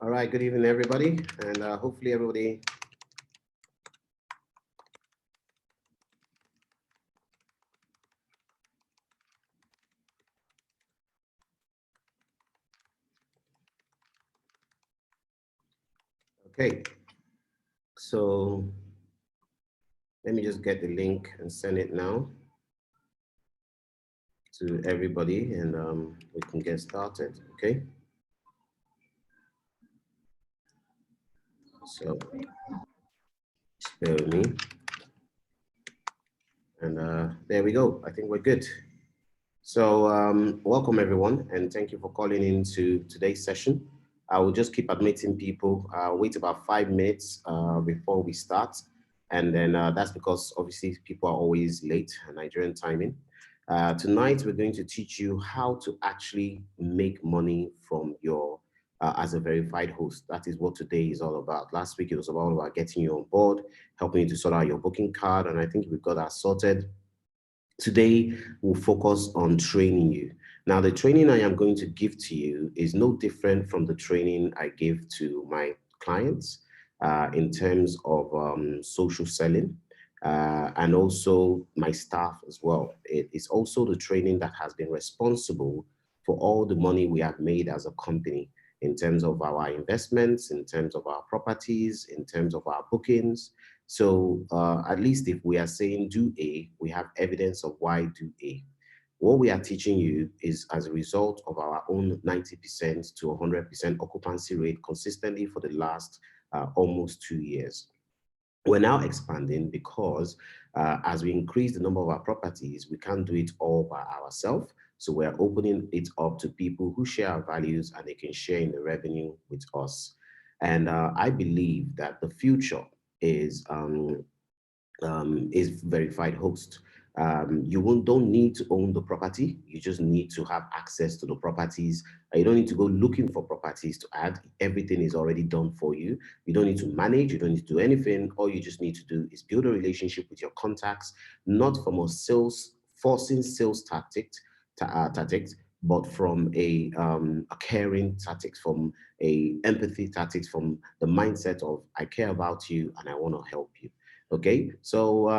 All right, good evening, everybody, and hopefully everybody. Okay, so let me just get the link and send it now to everybody, and we can get started. Okay, so just bear with me, and there we go. I think we're good. So welcome everyone, and thank you for calling into today's session. I will just keep admitting people. Wait about 5 minutes before we start, and then that's because obviously people are always late, Nigerian timing. Tonight we're going to teach you how to actually make money from your as a verified host. That is what today is all about. Last week it was all about getting you on board, helping you to sort out your booking card, and I think we've got that sorted. Today, we'll focus on training you. Now, the training I am going to give to you is no different from the training I give to my clients in terms of social selling and also my staff as well. It is also the training that has been responsible for all the money we have made as a company in terms of our investments, in terms of our properties, in terms of our bookings. So at least if we are saying do A, we have evidence of why do A. What we are teaching you is as a result of our own 90% to 100% occupancy rate consistently for the last almost 2 years. We're now expanding because as we increase the number of our properties, we can't do it all by ourselves. So we're opening it up to people who share our values and they can share in the revenue with us. And I believe that the future is verified host. Don't need to own the property. You just need to have access to the properties. You don't need to go looking for properties to add. Everything is already done for you. You don't need to manage. You don't need to do anything. All you just need to do is build a relationship with your contacts, not from a forcing sales tactics, but from a caring tactics, from a empathy tactics, from the mindset of I care about you and I want to help you. Okay, so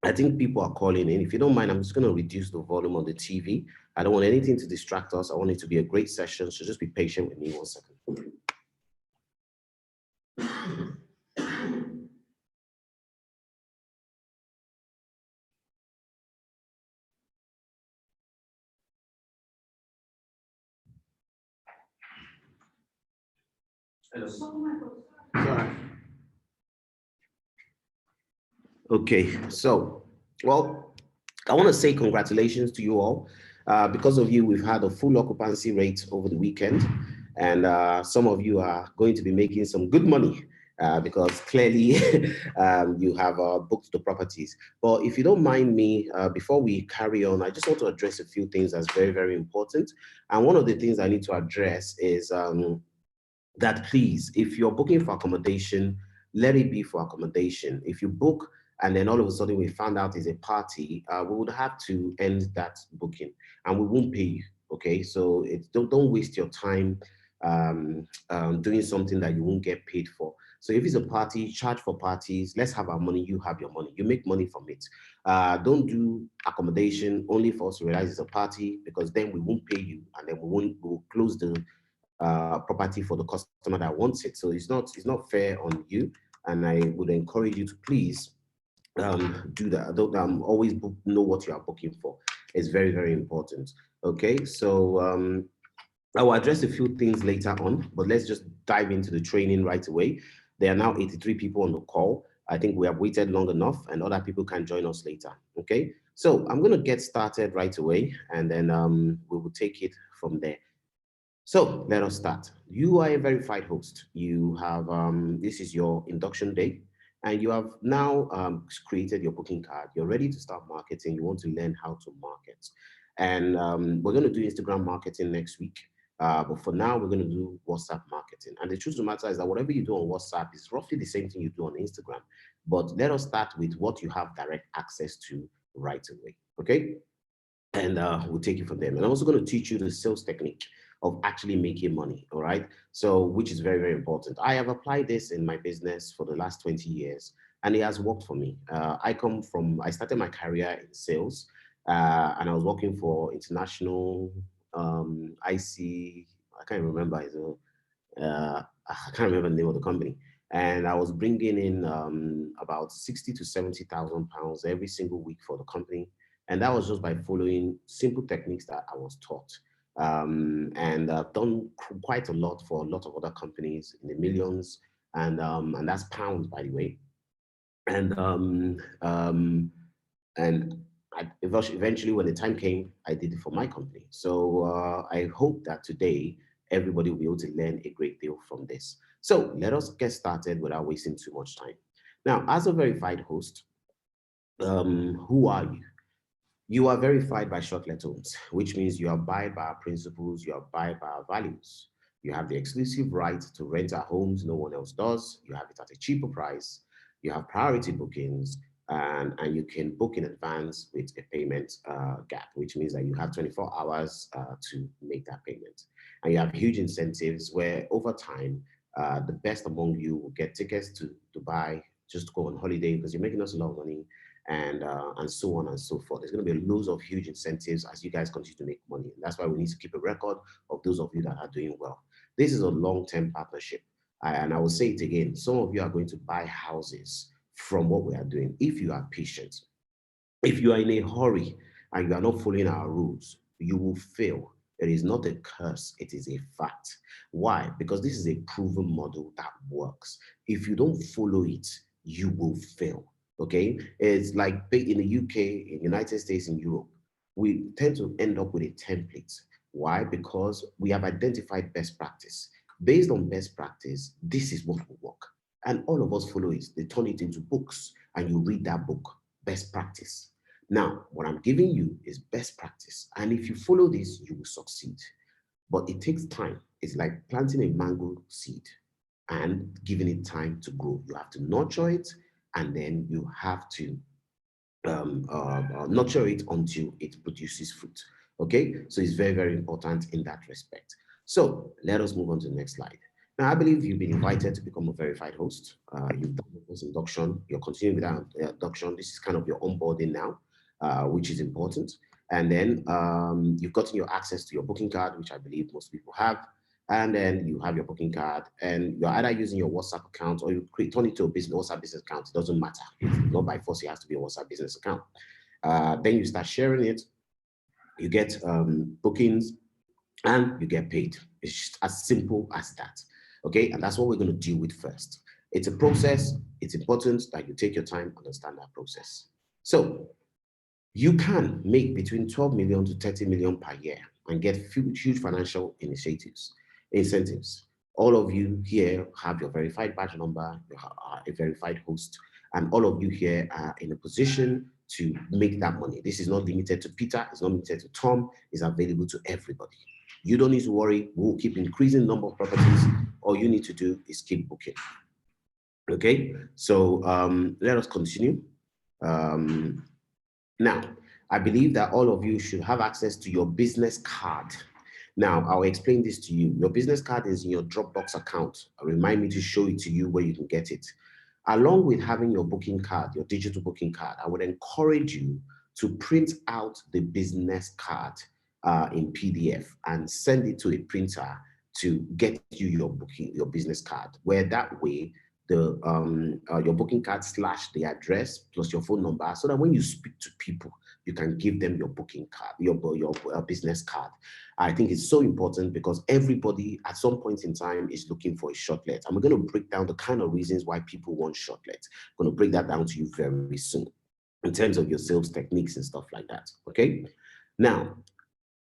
I think people are calling in. If you don't mind, I'm just going to reduce the volume on the TV. I don't want anything to distract us. I want it to be a great session, so just be patient with me 1 second. Hello. Sorry. Okay, so, well, I want to say congratulations to you all. Because of you, we've had a full occupancy rate over the weekend, and some of you are going to be making some good money because clearly you have booked the properties. But if you don't mind me, before we carry on, I just want to address a few things that's very, very important. And one of the things I need to address is that please, if you're booking for accommodation, let it be for accommodation. If you book and then all of a sudden we found out it's a party, we would have to end that booking and we won't pay you. Okay, so don't waste your time doing something that you won't get paid for. So if it's a party, charge for parties. Let's have our money. You have your money. You make money from it. Don't do accommodation only for us to realize it's a party because then we won't pay you and then we'll close the property for the customer that wants it. So it's not fair on you, and I would encourage you to please do that. Don't always know what you are booking for. It's very, very important. Okay, so I will address a few things later on, but let's just dive into the training right away. There are now 83 people on the call. I think we have waited long enough, and other people can join us later. Okay, so I'm going to get started right away, and then we will take it from there. So let us start. You are a verified host. You have, this is your induction day, and you have now created your booking card. You're ready to start marketing. You want to learn how to market. And we're going to do Instagram marketing next week. But for now, we're going to do WhatsApp marketing. And the truth of the matter is that whatever you do on WhatsApp is roughly the same thing you do on Instagram. But let us start with what you have direct access to right away. Okay? And we'll take it from there. And I'm also going to teach you the sales technique of actually making money, all right? So, which is very, very important. I have applied this in my business for the last 20 years, and it has worked for me. I started my career in sales, and I was working for international IC, I can't remember, I can't remember the name of the company. And I was bringing in about 60 to 70,000 pounds every single week for the company. And that was just by following simple techniques that I was taught. And I've done quite a lot for a lot of other companies in the millions, and that's pounds, by the way. And and eventually, when the time came, I did it for my company. So I hope that today everybody will be able to learn a great deal from this. So let us get started without wasting too much time. Now, as a verified host, who are you? You are verified by Shortlethomes, which means you abide by our principles, you abide by our values. You have the exclusive right to rent our homes, no one else does. You have it at a cheaper price. You have priority bookings, and you can book in advance with a payment gap, which means that you have 24 hours to make that payment. And you have huge incentives where over time, the best among you will get tickets to Dubai just to go on holiday because you're making us a lot of money, and so on and so forth. There's going to be loads of huge incentives as you guys continue to make money. And that's why we need to keep a record of those of you that are doing well. This is a long-term partnership. And I will say it again, some of you are going to buy houses from what we are doing if you are patient. If you are in a hurry and you are not following our rules, you will fail. It is not a curse, it is a fact. Why? Because this is a proven model that works. If you don't follow it, you will fail. Okay? It's like in the UK, in the United States, in Europe, we tend to end up with a template. Why? Because we have identified best practice. Based on best practice, this is what will work. And all of us follow it. They turn it into books, and you read that book, best practice. Now, what I'm giving you is best practice. And if you follow this, you will succeed. But it takes time. It's like planting a mango seed and giving it time to grow. You have to nurture it, and then you have to nurture it until it produces fruit. Okay, so it's very, very important in that respect. So let us move on to the next slide. Now, I believe you've been invited to become a verified host. You've done this induction. You're continuing with that induction. This is kind of your onboarding now, which is important. And then you've gotten your access to your booking card, which I believe most people have. And then you have your booking card, and you're either using your WhatsApp account or you turn it to a WhatsApp business account. It doesn't matter. It's not by force, it has to be a WhatsApp business account. Then you start sharing it. You get bookings, and you get paid. It's just as simple as that. Okay, and that's what we're going to deal with first. It's a process. It's important that you take your time, understand that process. So you can make between 12 million to 30 million per year and get huge financial incentives. All of you here have your verified badge number, you are a verified host, and all of you here are in a position to make that money. This is not limited to Peter, it's not limited to Tom, it's available to everybody. You don't need to worry, we'll keep increasing the number of properties. All you need to do is keep booking. Okay, so let us continue. Now, I believe that all of you should have access to your business card. Now, I'll explain this to you. Your business card is in your Dropbox account. Remind me to show it to you where you can get it. Along with having your booking card, your digital booking card, I would encourage you to print out the business card in PDF and send it to a printer to get you your business card, where that way your booking card / the address plus your phone number, so that when you speak to people, you can give them your booking card, your business card. I think it's so important because everybody at some point in time is looking for a shortlet. And we're going to break down the kind of reasons why people want shortlets. I'm going to break that down to you very soon in terms of your sales techniques and stuff like that. Okay. Now,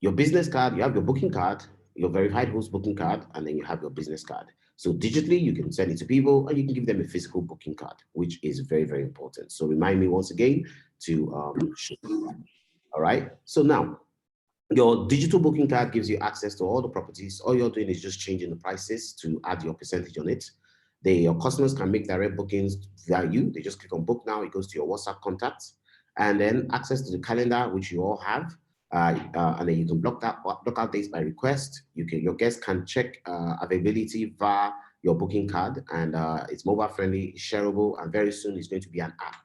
your business card, you have your booking card, your verified host booking card, and then you have your business card. So digitally, you can send it to people and you can give them a physical booking card, which is very, very important. So remind me once again to show you that. All right. So now, your digital booking card gives you access to all the properties. All you're doing is just changing the prices to add your percentage on it. Your customers can make direct bookings via you. They just click on book now. It goes to your WhatsApp contacts, and then access to the calendar, which you all have. and then you can block out dates by request. Your guests can check availability via your booking card, and it's mobile friendly, shareable, and very soon it's going to be an app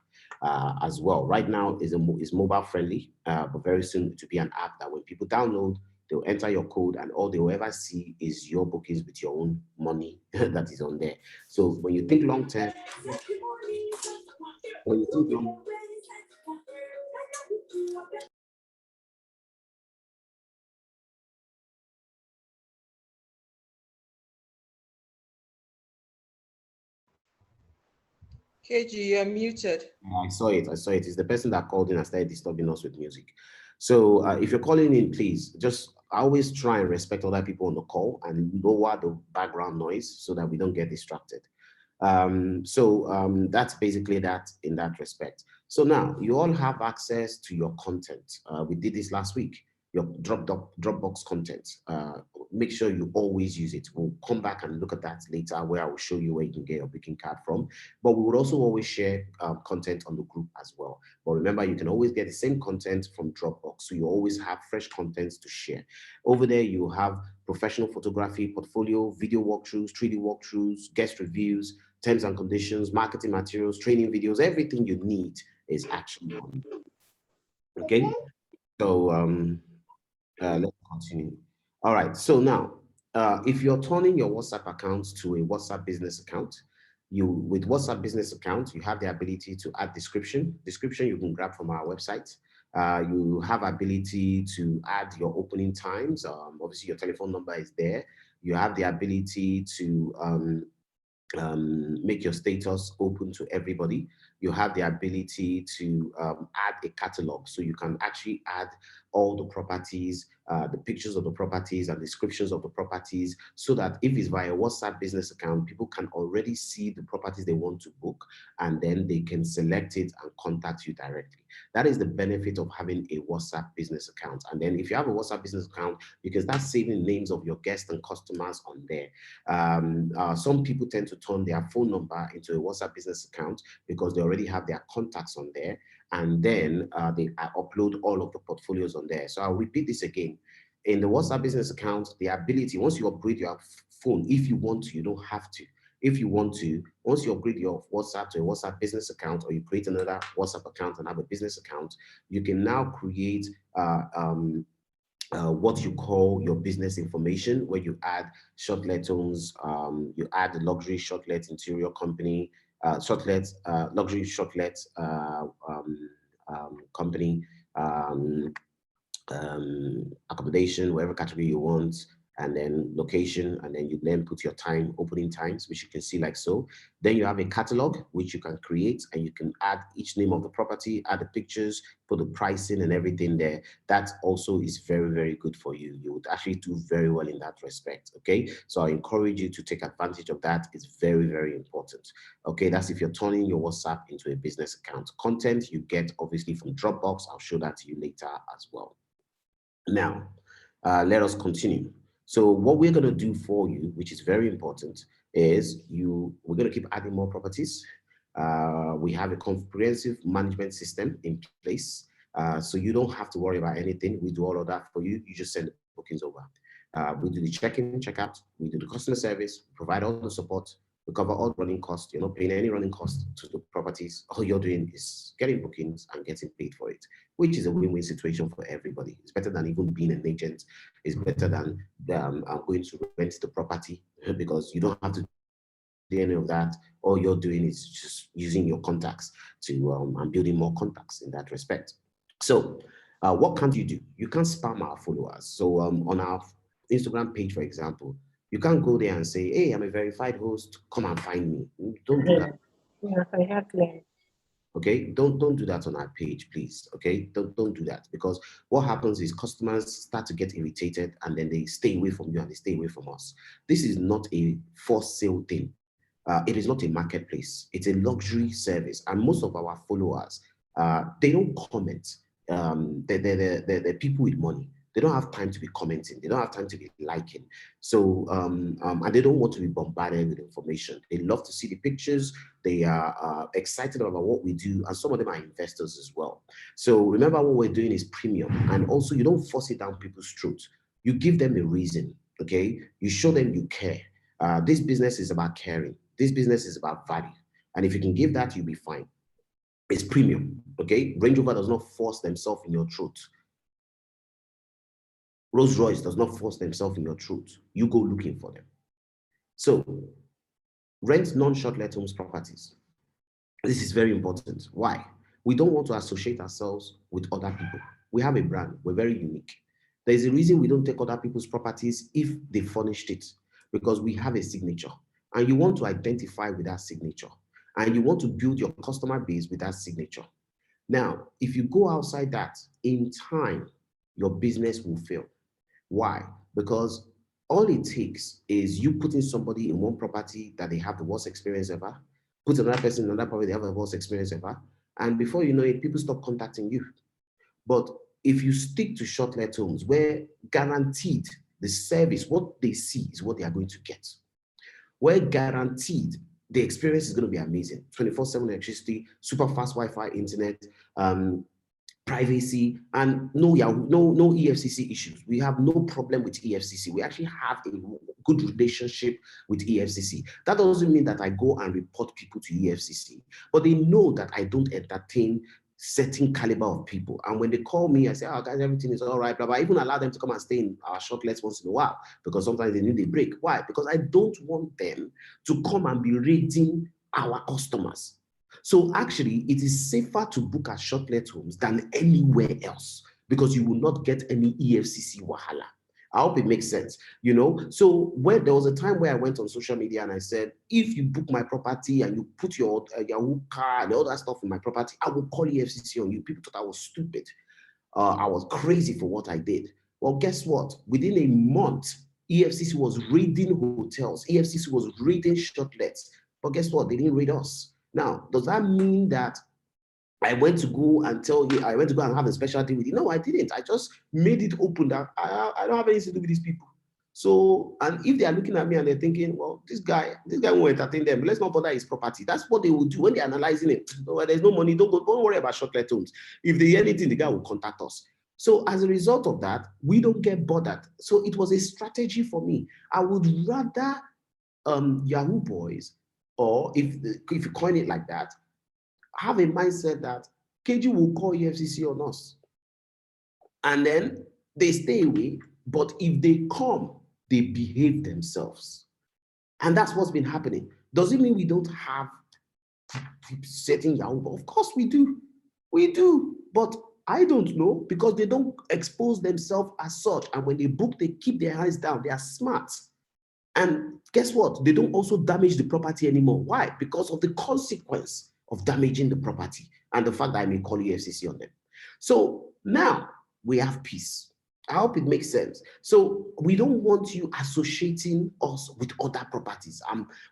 as well. Right now is mobile friendly, but very soon to be an app that when people download, they'll enter your code, and all they will ever see is your bookings with your own money that is on there. So when you think long term, when you think long KG, you're muted. I saw it. I saw it. It's the person that called in and started disturbing us with music. So if you're calling in, please just always try and respect other people on the call and lower the background noise so that we don't get distracted. That's basically that in that respect. So now you all have access to your content. We did this last week. Your Dropbox content. Make sure you always use it. We'll come back and look at that later, where I will show you where you can get your booking card from. But we would also always share content on the group as well. But remember, you can always get the same content from Dropbox, so you always have fresh contents to share. Over there, you have professional photography, portfolio, video walkthroughs, 3D walkthroughs, guest reviews, terms and conditions, marketing materials, training videos. Everything you need is actually on. Okay, so let's continue. All right, so now, if you're turning your WhatsApp account to a WhatsApp business account, with WhatsApp business account, you have the ability to add description. Description you can grab from our website. You have ability to add your opening times. Obviously, your telephone number is there. You have the ability to make your status open to everybody. You have the ability to add a catalog, so you can actually add all the properties, the pictures of the properties and descriptions of the properties, so that if it's via WhatsApp business account, people can already see the properties they want to book, and then they can select it and contact you directly. That is the benefit of having a WhatsApp business account. And then if you have a WhatsApp business account, you can start saving names of your guests and customers on there. Some people tend to turn their phone number into a WhatsApp business account because they already have their contacts on there, and then they upload all of the portfolios on there. So I'll repeat this again. In the WhatsApp business account, the ability, once you upgrade your phone, if you want to, you don't have to. If you want to, once you upgrade your WhatsApp to a WhatsApp business account, or you create another WhatsApp account and have a business account, you can now create what you call your business information, where you add Shortlethomes, you add the luxury shortlet interior company, luxury shortlet company, accommodation, whatever category you want, and then location, and then you then put your opening times, which you can see like so. Then you have a catalog, which you can create, and you can add each name of the property, add the pictures, put the pricing and everything there. That also is very, very good for you. You would actually do very well in that respect, okay? So I encourage you to take advantage of that. It's very, very important, okay? That's if you're turning your WhatsApp into a business account. Content you get obviously from Dropbox. I'll show that to you later as well. Now, let us continue. So what we're going to do for you, which is very important, is we're going to keep adding more properties. We have a comprehensive management system in place. So you don't have to worry about anything. We do all of that for you. You just send the bookings over. We do the check-in, check-out. We do the customer service, provide all the support. We cover all the running costs. You're not paying any running costs to the properties. All you're doing is getting bookings and getting paid for it, which is a win-win situation for everybody. It's better than even being an agent. It's better than going to rent the property, because you don't have to do any of that. All you're doing is just using your contacts to and building more contacts in that respect. So what can't you do? You can't spam our followers. So on our Instagram page, for example, you can't go there and say, hey, I'm a verified host, come and find me. Don't do that. Yes, I have learned. Okay, don't do that on our page, please. Okay, don't do that, because what happens is customers start to get irritated, and then they stay away from you and they stay away from us. This is not a for sale thing. It is not a marketplace. It's a luxury service, and most of our followers, they don't comment. They're people with money. They don't have time to be commenting. They don't have time to be liking. So, and they don't want to be bombarded with information. They love to see the pictures. They are excited about what we do. And some of them are investors as well. So remember, what we're doing is premium. And also, you don't force it down people's throats. You give them a reason, okay? You show them you care. This business is about caring. This business is about value. And if you can give that, you'll be fine. It's premium, okay? Range Rover does not force themselves in your throat. Rolls Royce does not force themselves in your throat. You go looking for them. So, rent non-short-let homes properties. This is very important. Why? We don't want to associate ourselves with other people. We have a brand. We're very unique. There's a reason we don't take other people's properties if they furnished it, because we have a signature. And you want to identify with that signature. And you want to build your customer base with that signature. Now, if you go outside that, in time, your business will fail. Why? Because all it takes is you putting somebody in one property that they have the worst experience ever, put another person in another property they have the worst experience ever, and before you know it, people stop contacting you. But if you stick to short-let homes, where guaranteed the service, what they see is what they are going to get, where guaranteed the experience is going to be amazing, 24/7 electricity, super fast Wi-Fi internet, privacy, and no EFCC issues. We have no problem with EFCC. We actually have a good relationship with EFCC. That doesn't mean that I go and report people to EFCC, but they know that I don't entertain certain caliber of people. And when they call me, I say, oh guys, everything is all right, blah, blah. I even allow them to come and stay in our shortlets once in a while, because sometimes they need a break. Why? Because I don't want them to come and be raiding our customers. So actually, it is safer to book at Shortlet Homes than anywhere else, because you will not get any EFCC wahala. I hope it makes sense, you know? So when there was a time where I went on social media and I said, if you book my property and you put your Yahoo car and all that stuff in my property, I will call EFCC on you. People thought I was stupid. I was crazy for what I did. Well, guess what? Within a month, EFCC was raiding hotels. EFCC was raiding shortlets. But guess what? They didn't raid us. Now, does that mean that I went to go and tell you, I went to go and have a special deal with you? No, I didn't. I just made it open that I don't have anything to do with these people. So, and if they are looking at me and they're thinking, well, this guy won't entertain them, let's not bother his property. That's what they will do when they're analyzing it. Oh, there's no money, don't worry about Shortlet Homes. If they hear anything, the guy will contact us. So as a result of that, we don't get bothered. So it was a strategy for me. I would rather Yahoo boys, or if you coin it like that, have a mindset that KG will call EFCC on us. And then they stay away, but if they come, they behave themselves. And that's what's been happening. Does it mean we don't have certain Yahoo? Of course we do. We do. But I don't know, because they don't expose themselves as such. And when they book, they keep their hands down. They are smart. And guess what? They don't also damage the property anymore. Why? Because of the consequence of damaging the property and the fact that I may call EFCC on them. So now we have peace. I hope it makes sense. So we don't want you associating us with other properties.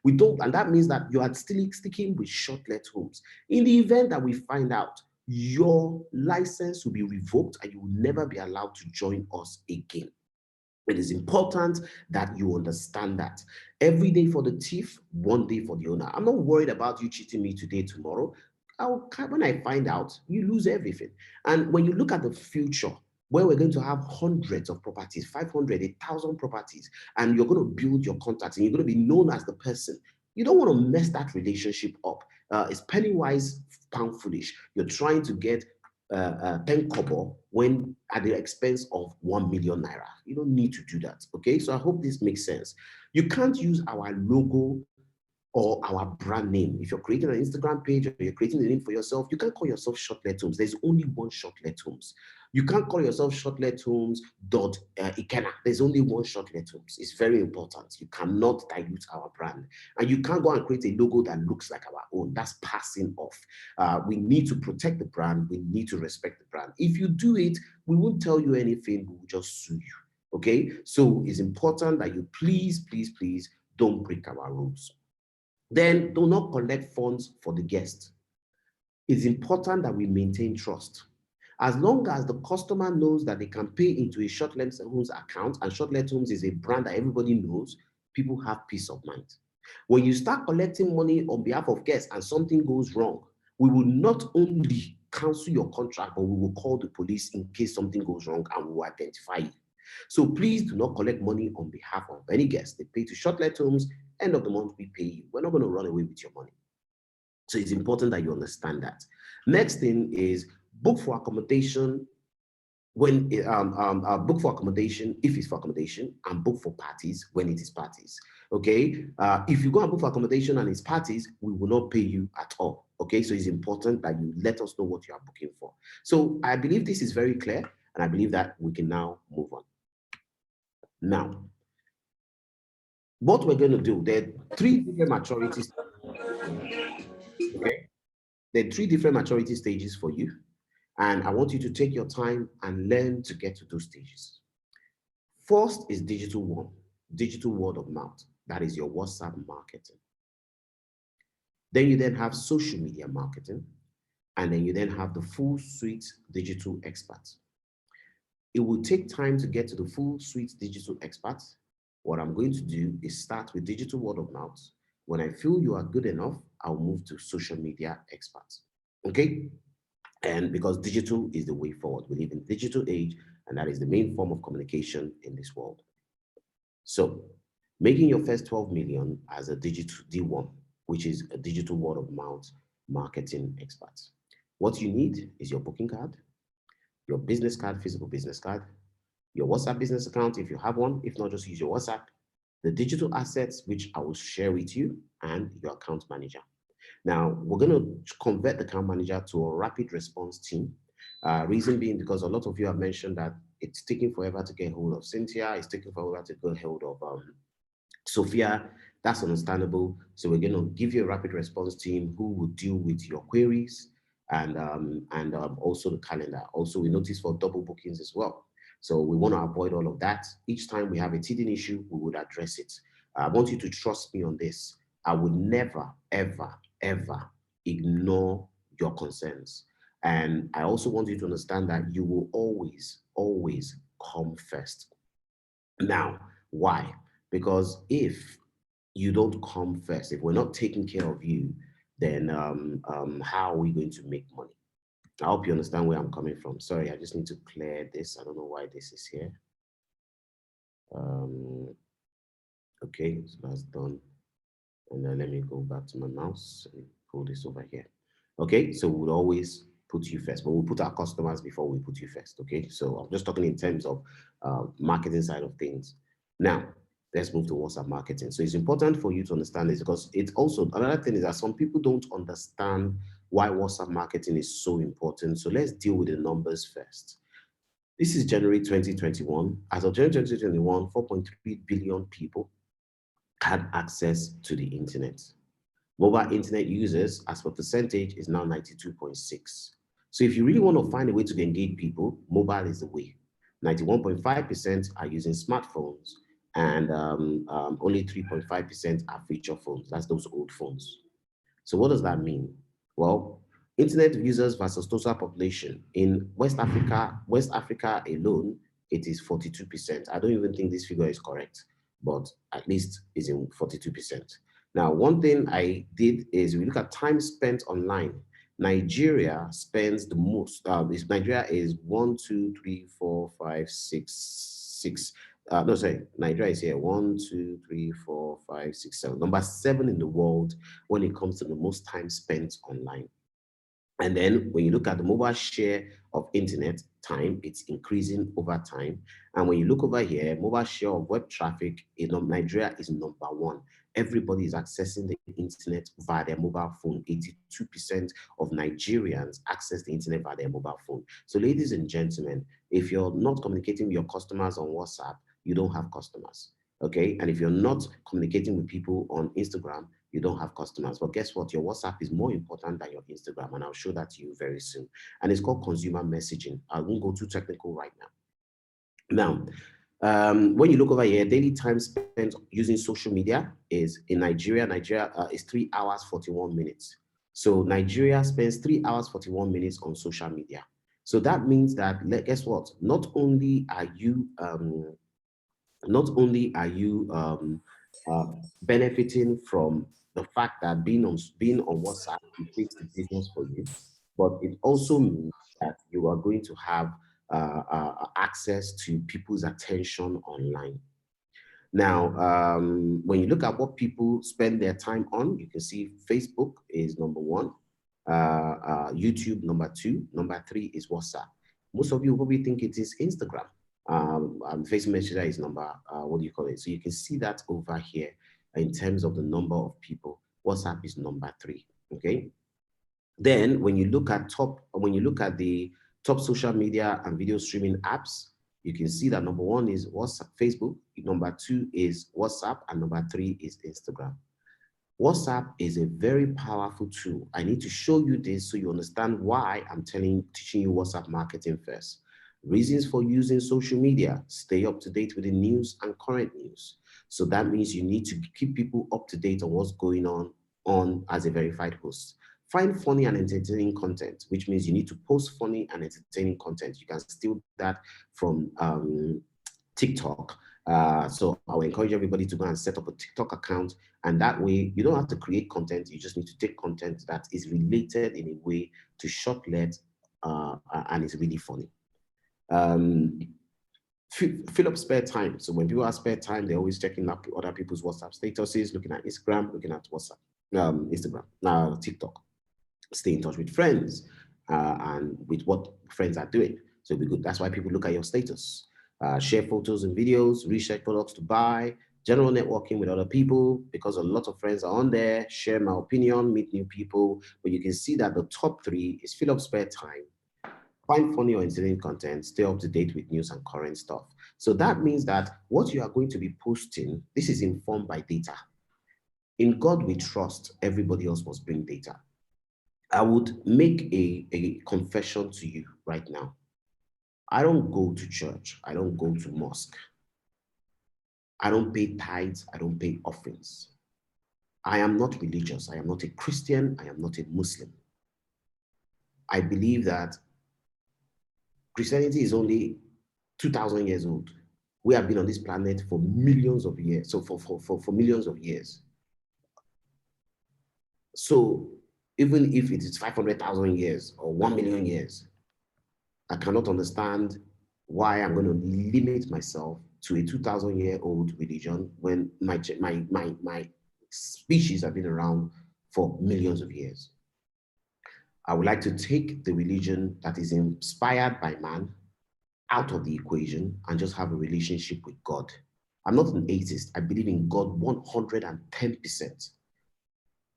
We don't, and that means that you are still sticking with Shortlet Homes. In the event that we find out, your license will be revoked and you will never be allowed to join us again. It is important that you understand that. Every day for the thief, one day for the owner. I'm not worried about you cheating me today, tomorrow. When I find out, you lose everything. And when you look at the future, where we're going to have hundreds of properties, 500, 1,000 properties, and you're going to build your contacts and you're going to be known as the person, you don't want to mess that relationship up. It's penny wise, pound foolish. You're trying to get 10 kobo when at the expense of 1 million naira. You don't need to do that, okay? So I hope this makes sense. You can't use our logo or our brand name. If you're creating an Instagram page or you're creating a name for yourself, you can't call yourself Shortlet Homes. There's only one Shortlet Homes. You can't call yourself Shortlet Homes Ikena. There's only one Shortlet Homes. It's very important. You cannot dilute our brand. And you can't go and create a logo that looks like our own. That's passing off. We need to protect the brand. We need to respect the brand. If you do it, we won't tell you anything. We will just sue you. Okay? So it's important that you please, please, please don't break our rules. Then do not collect funds for the guest. It's important that we maintain trust. As long as the customer knows that they can pay into a Shortlethomes account, and Shortlethomes is a brand that everybody knows, people have peace of mind. When you start collecting money on behalf of guests and something goes wrong, we will not only cancel your contract, but we will call the police in case something goes wrong and we will identify you. So please do not collect money on behalf of any guests. They pay to Shortlethomes, end of the month, we pay you. We're not going to run away with your money. So it's important that you understand that. Next thing is book for accommodation when book for accommodation if it's for accommodation, and book for parties when it is parties. Okay, if you go and book for accommodation and it's parties, we will not pay you at all. Okay, so it's important that you let us know what you are booking for. So I believe this is very clear, and I believe that we can now move on. Now, what we're going to do, there are three different maturities. Okay, there are three different maturity stages for you. And I want you to take your time and learn to get to those stages. First is digital one, digital word of mouth. That is your WhatsApp marketing. Then you then have social media marketing. And then you then have the full suite digital experts. It will take time to get to the full suite digital experts. What I'm going to do is start with digital word of mouth. When I feel you are good enough, I'll move to social media experts. Okay? And because digital is the way forward, we live in digital age, and that is the main form of communication in this world. So making your first 12 million as a digital D1, which is a digital word of mouth marketing expert. What you need is your booking card, your business card, physical business card, your WhatsApp business account if you have one. If not, just use your WhatsApp, the digital assets, which I will share with you, and your account manager. Now, we're going to convert the account manager to a rapid response team. Reason being because a lot of you have mentioned that it's taking forever to get hold of Cynthia, it's taking forever to get hold of Sophia. That's understandable. So we're going to give you a rapid response team who will deal with your queries and also the calendar. Also, we notice for double bookings as well. So we want to avoid all of that. Each time we have a teething issue, we would address it. I want you to trust me on this. I would never, ever, ever ignore your concerns. And I also want you to understand that you will always, always come first. Now, why? Because if you don't come first, if we're not taking care of you, then how are we going to make money? I hope you understand where I'm coming from. Sorry, I just need to clear this. I don't know why this is here. Okay, so that's done. And then let me go back to my mouse and pull this over here. Okay, so we'll always put you first, but we'll put our customers before we put you first. Okay, so I'm just talking in terms of marketing side of things. Now, let's move to WhatsApp marketing. So it's important for you to understand this because it's also another thing is that some people don't understand why WhatsApp marketing is so important. So let's deal with the numbers first. This is January 2021. As of January 2021, 4.3 billion people had access to the internet. Mobile internet users, as per percentage, is now 92.6. So if you really want to find a way to engage people, mobile is the way. 91.5% are using smartphones, and only 3.5% are feature phones. That's those old phones. So what does that mean? Well, internet users versus total population in West Africa alone, it is 42%. I don't even think this figure is correct, but at least it's in 42%. Now, one thing I did is we look at time spent online. Nigeria spends the most. Nigeria is 1, 2, 3, 4, 5, 6. No, sorry, Nigeria is here. 1, 2, 3, 4, 5, 6, 7. Number 7 in the world when it comes to the most time spent online. And then when you look at the mobile share of internet time, it's increasing over time. And when you look over here, mobile share of web traffic in Nigeria is number 1. Everybody is accessing the internet via their mobile phone. 82% of Nigerians access the internet via their mobile phone. So ladies and gentlemen, if you're not communicating with your customers on WhatsApp, you don't have customers, okay? And if you're not communicating with people on Instagram, you don't have customers. But guess what? Your WhatsApp is more important than your Instagram, and I'll show that to you very soon. And it's called consumer messaging. I won't go too technical right now. Now, when you look over here, daily time spent using social media is in Nigeria. Nigeria is 3 hours, 41 minutes. So Nigeria spends 3 hours, 41 minutes on social media. So that means that, guess what? Not only are you benefiting from the fact that being on WhatsApp increases the business for you, but it also means that you are going to have access to people's attention online. Now, when you look at what people spend their time on, you can see Facebook is number one, YouTube number two, number three is WhatsApp. Most of you probably think it is Instagram. Facebook Messenger is number, what do you call it? So you can see that over here in terms of the number of people. WhatsApp is number three, okay? Then when you look at the top social media and video streaming apps, you can see that number one is WhatsApp, Facebook, number two is WhatsApp, and number three is Instagram. WhatsApp is a very powerful tool. I need to show you this so you understand why I'm teaching you WhatsApp marketing first. Reasons for using social media: stay up to date with the news and current news. So that means you need to keep people up to date on what's going on as a verified host. Find funny and entertaining content, which means you need to post funny and entertaining content. You can steal that from TikTok. So I will encourage everybody to go and set up a TikTok account. And that way, you don't have to create content. You just need to take content that is related in a way to Shortlet, and it's really funny. Fill up spare time. So when people have spare time, they're always checking up other people's WhatsApp statuses, looking at Instagram, looking at WhatsApp, Instagram, TikTok. Stay in touch with friends and with what friends are doing. So it'll be good. That's why people look at your status. Share photos and videos, research products to buy, general networking with other people, because a lot of friends are on there. Share my opinion, meet new people. But you can see that the top three is fill up spare time, find funny or entertaining content, stay up to date with news and current stuff. So that means that what you are going to be posting, this is informed by data. In God we trust, everybody else must bring data. I would make a confession to you right now. I don't go to church. I don't go to mosque. I don't pay tithes. I don't pay offerings. I am not religious. I am not a Christian. I am not a Muslim. I believe that Christianity is only 2,000 years old. We have been on this planet for millions of years. So for millions of years. So even if it is 500,000 years or 1 million years, I cannot understand why I'm going to limit myself to a 2,000-year-old religion when my species have been around for millions of years. I would like to take the religion that is inspired by man out of the equation and just have a relationship with God. I'm not an atheist. I believe in God 110%.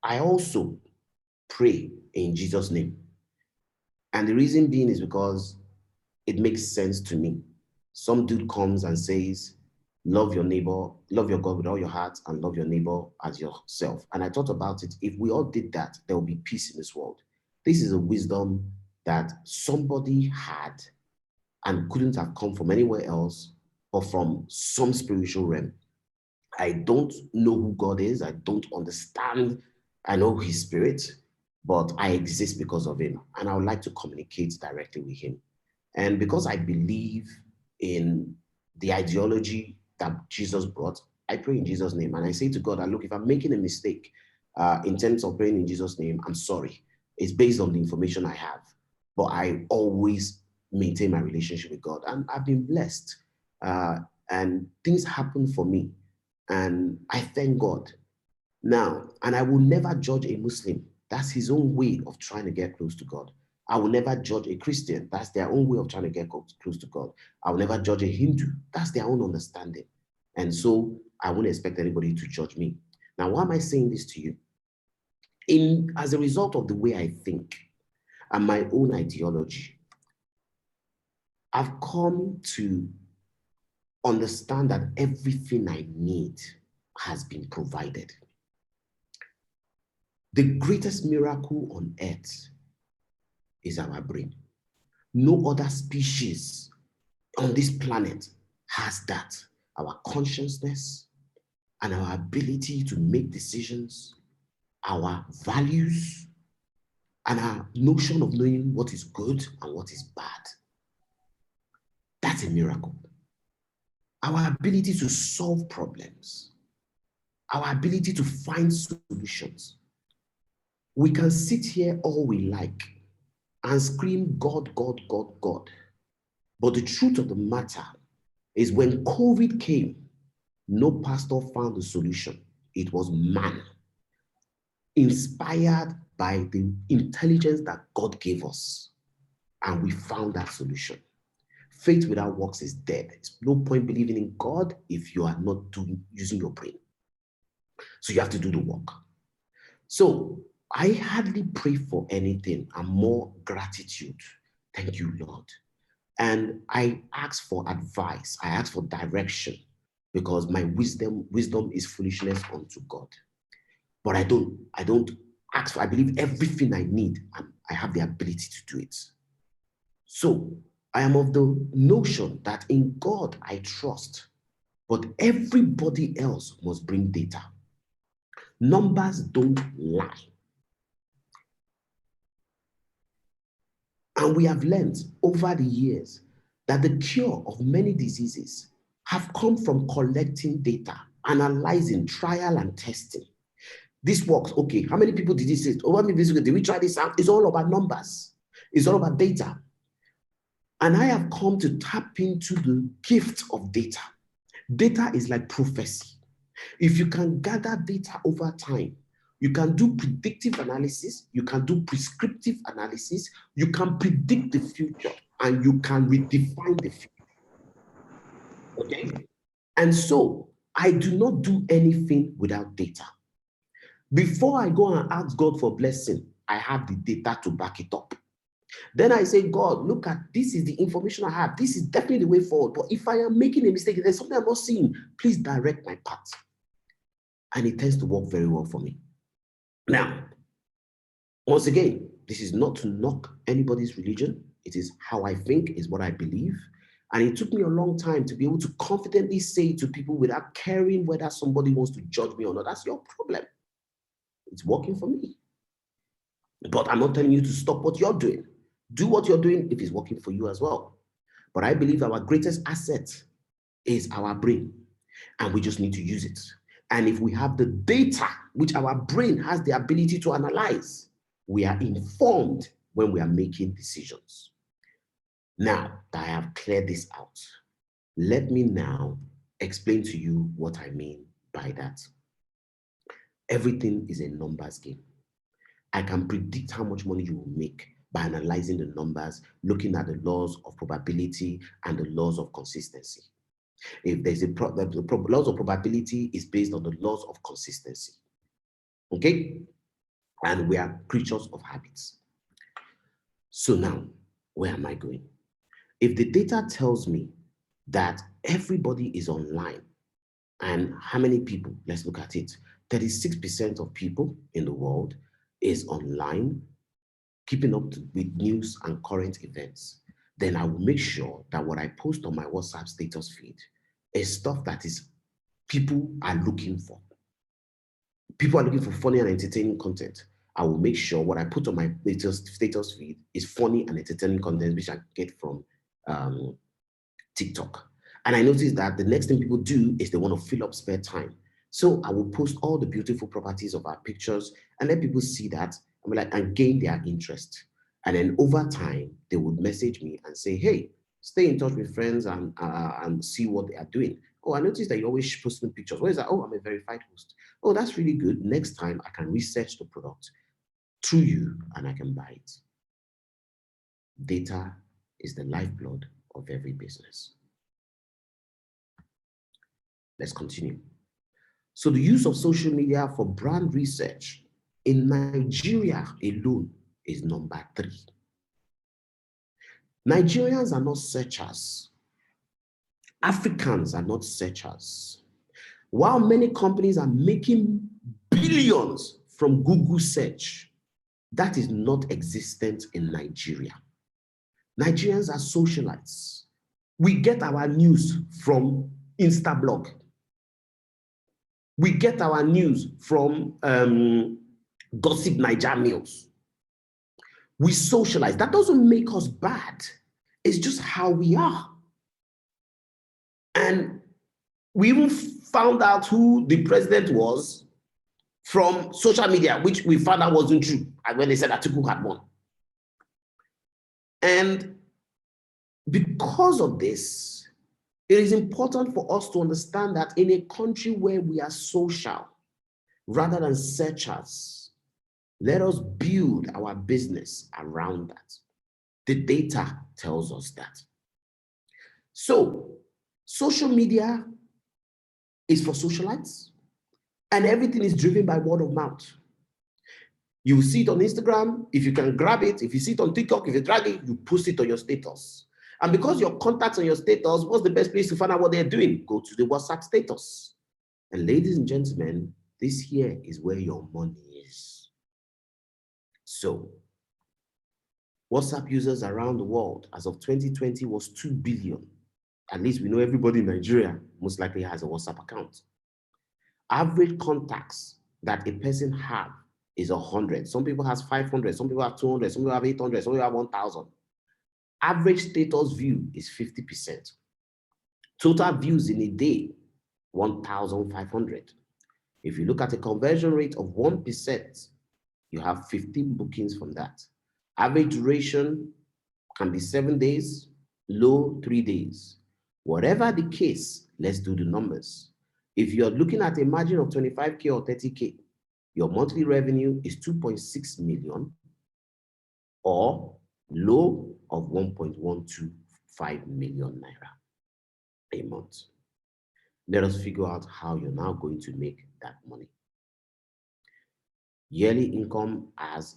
I also pray in Jesus' name. And the reason being is because it makes sense to me. Some dude comes and says, love your neighbor, love your God with all your heart, and love your neighbor as yourself. And I thought about it. If we all did that, there will be peace in this world. This is a wisdom that somebody had and couldn't have come from anywhere else or from some spiritual realm. I don't know who God is. I don't understand. I know his spirit, but I exist because of him. And I would like to communicate directly with him. And because I believe in the ideology that Jesus brought, I pray in Jesus' name. And I say to God, look, if I'm making a mistake in terms of praying in Jesus' name, I'm sorry. It's based on the information I have. But I always maintain my relationship with God. And I've been blessed. And things happen for me. And I thank God. Now, and I will never judge a Muslim. That's his own way of trying to get close to God. I will never judge a Christian. That's their own way of trying to get close to God. I will never judge a Hindu. That's their own understanding. And so I won't expect anybody to judge me. Now, why am I saying this to you? As a result of the way I think and my own ideology, I've come to understand that everything I need has been provided. The greatest miracle on earth is our brain. No other species on this planet has that. Our consciousness and our ability to make decisions, our values, and our notion of knowing what is good and what is bad. That's a miracle. Our ability to solve problems, our ability to find solutions. We can sit here all we like and scream, God, God, God, God. But the truth of the matter is when COVID came, no pastor found the solution. It was man, inspired by the intelligence that God gave us. And we found that solution. Faith without works is dead. There's no point believing in God if you are not using your brain. So you have to do the work. So I hardly pray for anything and more gratitude. Thank you, Lord. And I ask for advice. I ask for direction because my wisdom is foolishness unto God. But I don't ask for, I believe everything I need and I have the ability to do it. So I am of the notion that in God I trust, but everybody else must bring data. Numbers don't lie. And we have learned over the years that the cure of many diseases have come from collecting data, analyzing, trial and testing. This works. Okay, how many people did this? Over me, did we try this out? It's all about numbers. It's all about data. And I have come to tap into the gift of data. Data is like prophecy. If you can gather data over time, you can do predictive analysis, you can do prescriptive analysis, you can predict the future, and you can redefine the future. Okay? And so, I do not do anything without data. Before I go and ask God for blessing, I have the data to back it up. Then I say, God, look at this is the information I have. This is definitely the way forward. But if I am making a mistake, there's something I'm not seeing, please direct my path. And it tends to work very well for me. Now, once again, this is not to knock anybody's religion. It is how I think, is what I believe. And it took me a long time to be able to confidently say to people without caring whether somebody wants to judge me or not, that's your problem. It's working for me. But I'm not telling you to stop what you're doing. Do what you're doing if it's working for you as well. But I believe our greatest asset is our brain, and we just need to use it. And if we have the data, which our brain has the ability to analyze, we are informed when we are making decisions. Now that I have cleared this out, let me now explain to you what I mean by that. Everything is a numbers game. I can predict how much money you will make by analyzing the numbers, looking at the laws of probability and the laws of consistency. If there's the laws of probability is based on the laws of consistency. Okay? And we are creatures of habits. So now, where am I going? If the data tells me that everybody is online, and how many people, let's look at it, 36% of people in the world is online, keeping up with news and current events, then I will make sure that what I post on my WhatsApp status feed is stuff that is people are looking for. People are looking for funny and entertaining content. I will make sure what I put on my status feed is funny and entertaining content, which I get from TikTok. And I noticed that the next thing people do is they want to fill up spare time. So I will post all the beautiful properties of our pictures and let people see that and gain their interest. And then over time, they would message me and say, hey, stay in touch with friends and see what they are doing. Oh, I noticed that you always posting pictures. What is that? Oh, I'm a verified host. Oh, that's really good. Next time I can research the product through you and I can buy it. Data is the lifeblood of every business. Let's continue. So the use of social media for brand research in Nigeria alone is number 3. Nigerians are not searchers. Africans are not searchers. While many companies are making billions from Google search, that is not existent in Nigeria. Nigerians are socialites. We get our news from Instablog. We get our news from Gossip Niger News. We socialize. That doesn't make us bad. It's just how we are. And we even found out who the president was from social media, which we found out wasn't true when they said Atiku had won. And because of this, it is important for us to understand that in a country where we are social rather than searchers, let us build our business around that. The data tells us that. So, social media is for socialites, and everything is driven by word of mouth. You see it on Instagram, if you can grab it. If you see it on TikTok, if you drag it, you post it on your status. And because your contacts on your status, what's the best place to find out what they're doing? Go to the WhatsApp status. And ladies and gentlemen, this here is where your money is. So, WhatsApp users around the world as of 2020 was 2 billion. At least we know everybody in Nigeria most likely has a WhatsApp account. Average contacts that a person has is 100. Some people have 500, some people have 200, some people have 800, some people have 1,000. Average status view is 50%. Total views in a day, 1,500. If you look at a conversion rate of 1%, you have 15 bookings from that. Average duration can be 7 days, low 3 days. Whatever the case, let's do the numbers. If you're looking at a margin of 25K or 30K, your monthly revenue is 2.6 million or low of 1.125 million naira a month. Let us figure out how you're now going to make that money. Yearly income as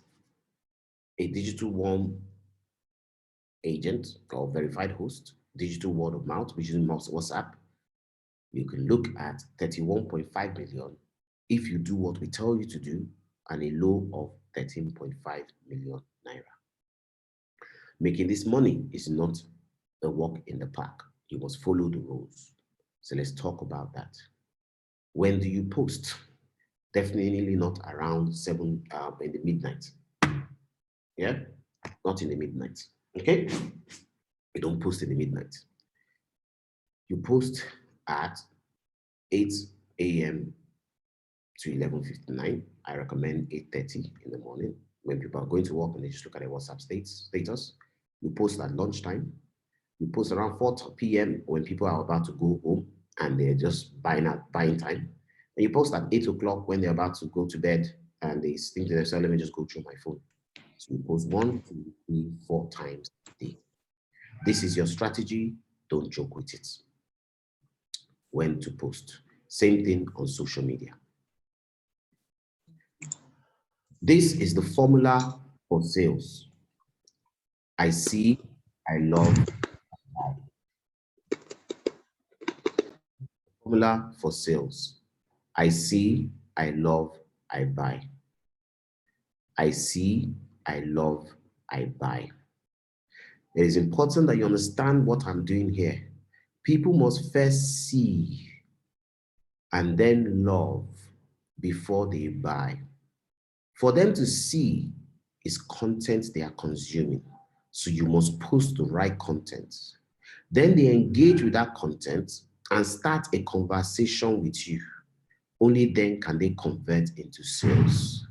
a digital warm agent or verified host, digital word of mouth, which is WhatsApp, you can look at 31.5 million if you do what we tell you to do, and a low of 13.5 million naira. Making this money is not a walk in the park. You must follow the rules. So let's talk about that. When do you post? Definitely not around 7 in the midnight. Yeah, not in the midnight. Okay, you don't post in the midnight. You post at 8 a.m. to 11:59. I recommend 8:30 in the morning when people are going to work and they just look at their WhatsApp status. You post at lunchtime. You post around 4 p.m. when people are about to go home and they're just buying time. And you post at 8 o'clock when they're about to go to bed and they think to themselves, let me just go through my phone. So you post 1, 2, 3, 4 times a day. This is your strategy. Don't joke with it. When to post. Same thing on social media. This is the formula for sales. I see, I love, I buy. Formula for sales. I see, I love, I buy. I see, I love, I buy. It is important that you understand what I'm doing here. People must first see and then love before they buy. For them to see is content they are consuming. So you must post the right content. Then they engage with that content and start a conversation with you. Only then can they convert into sales.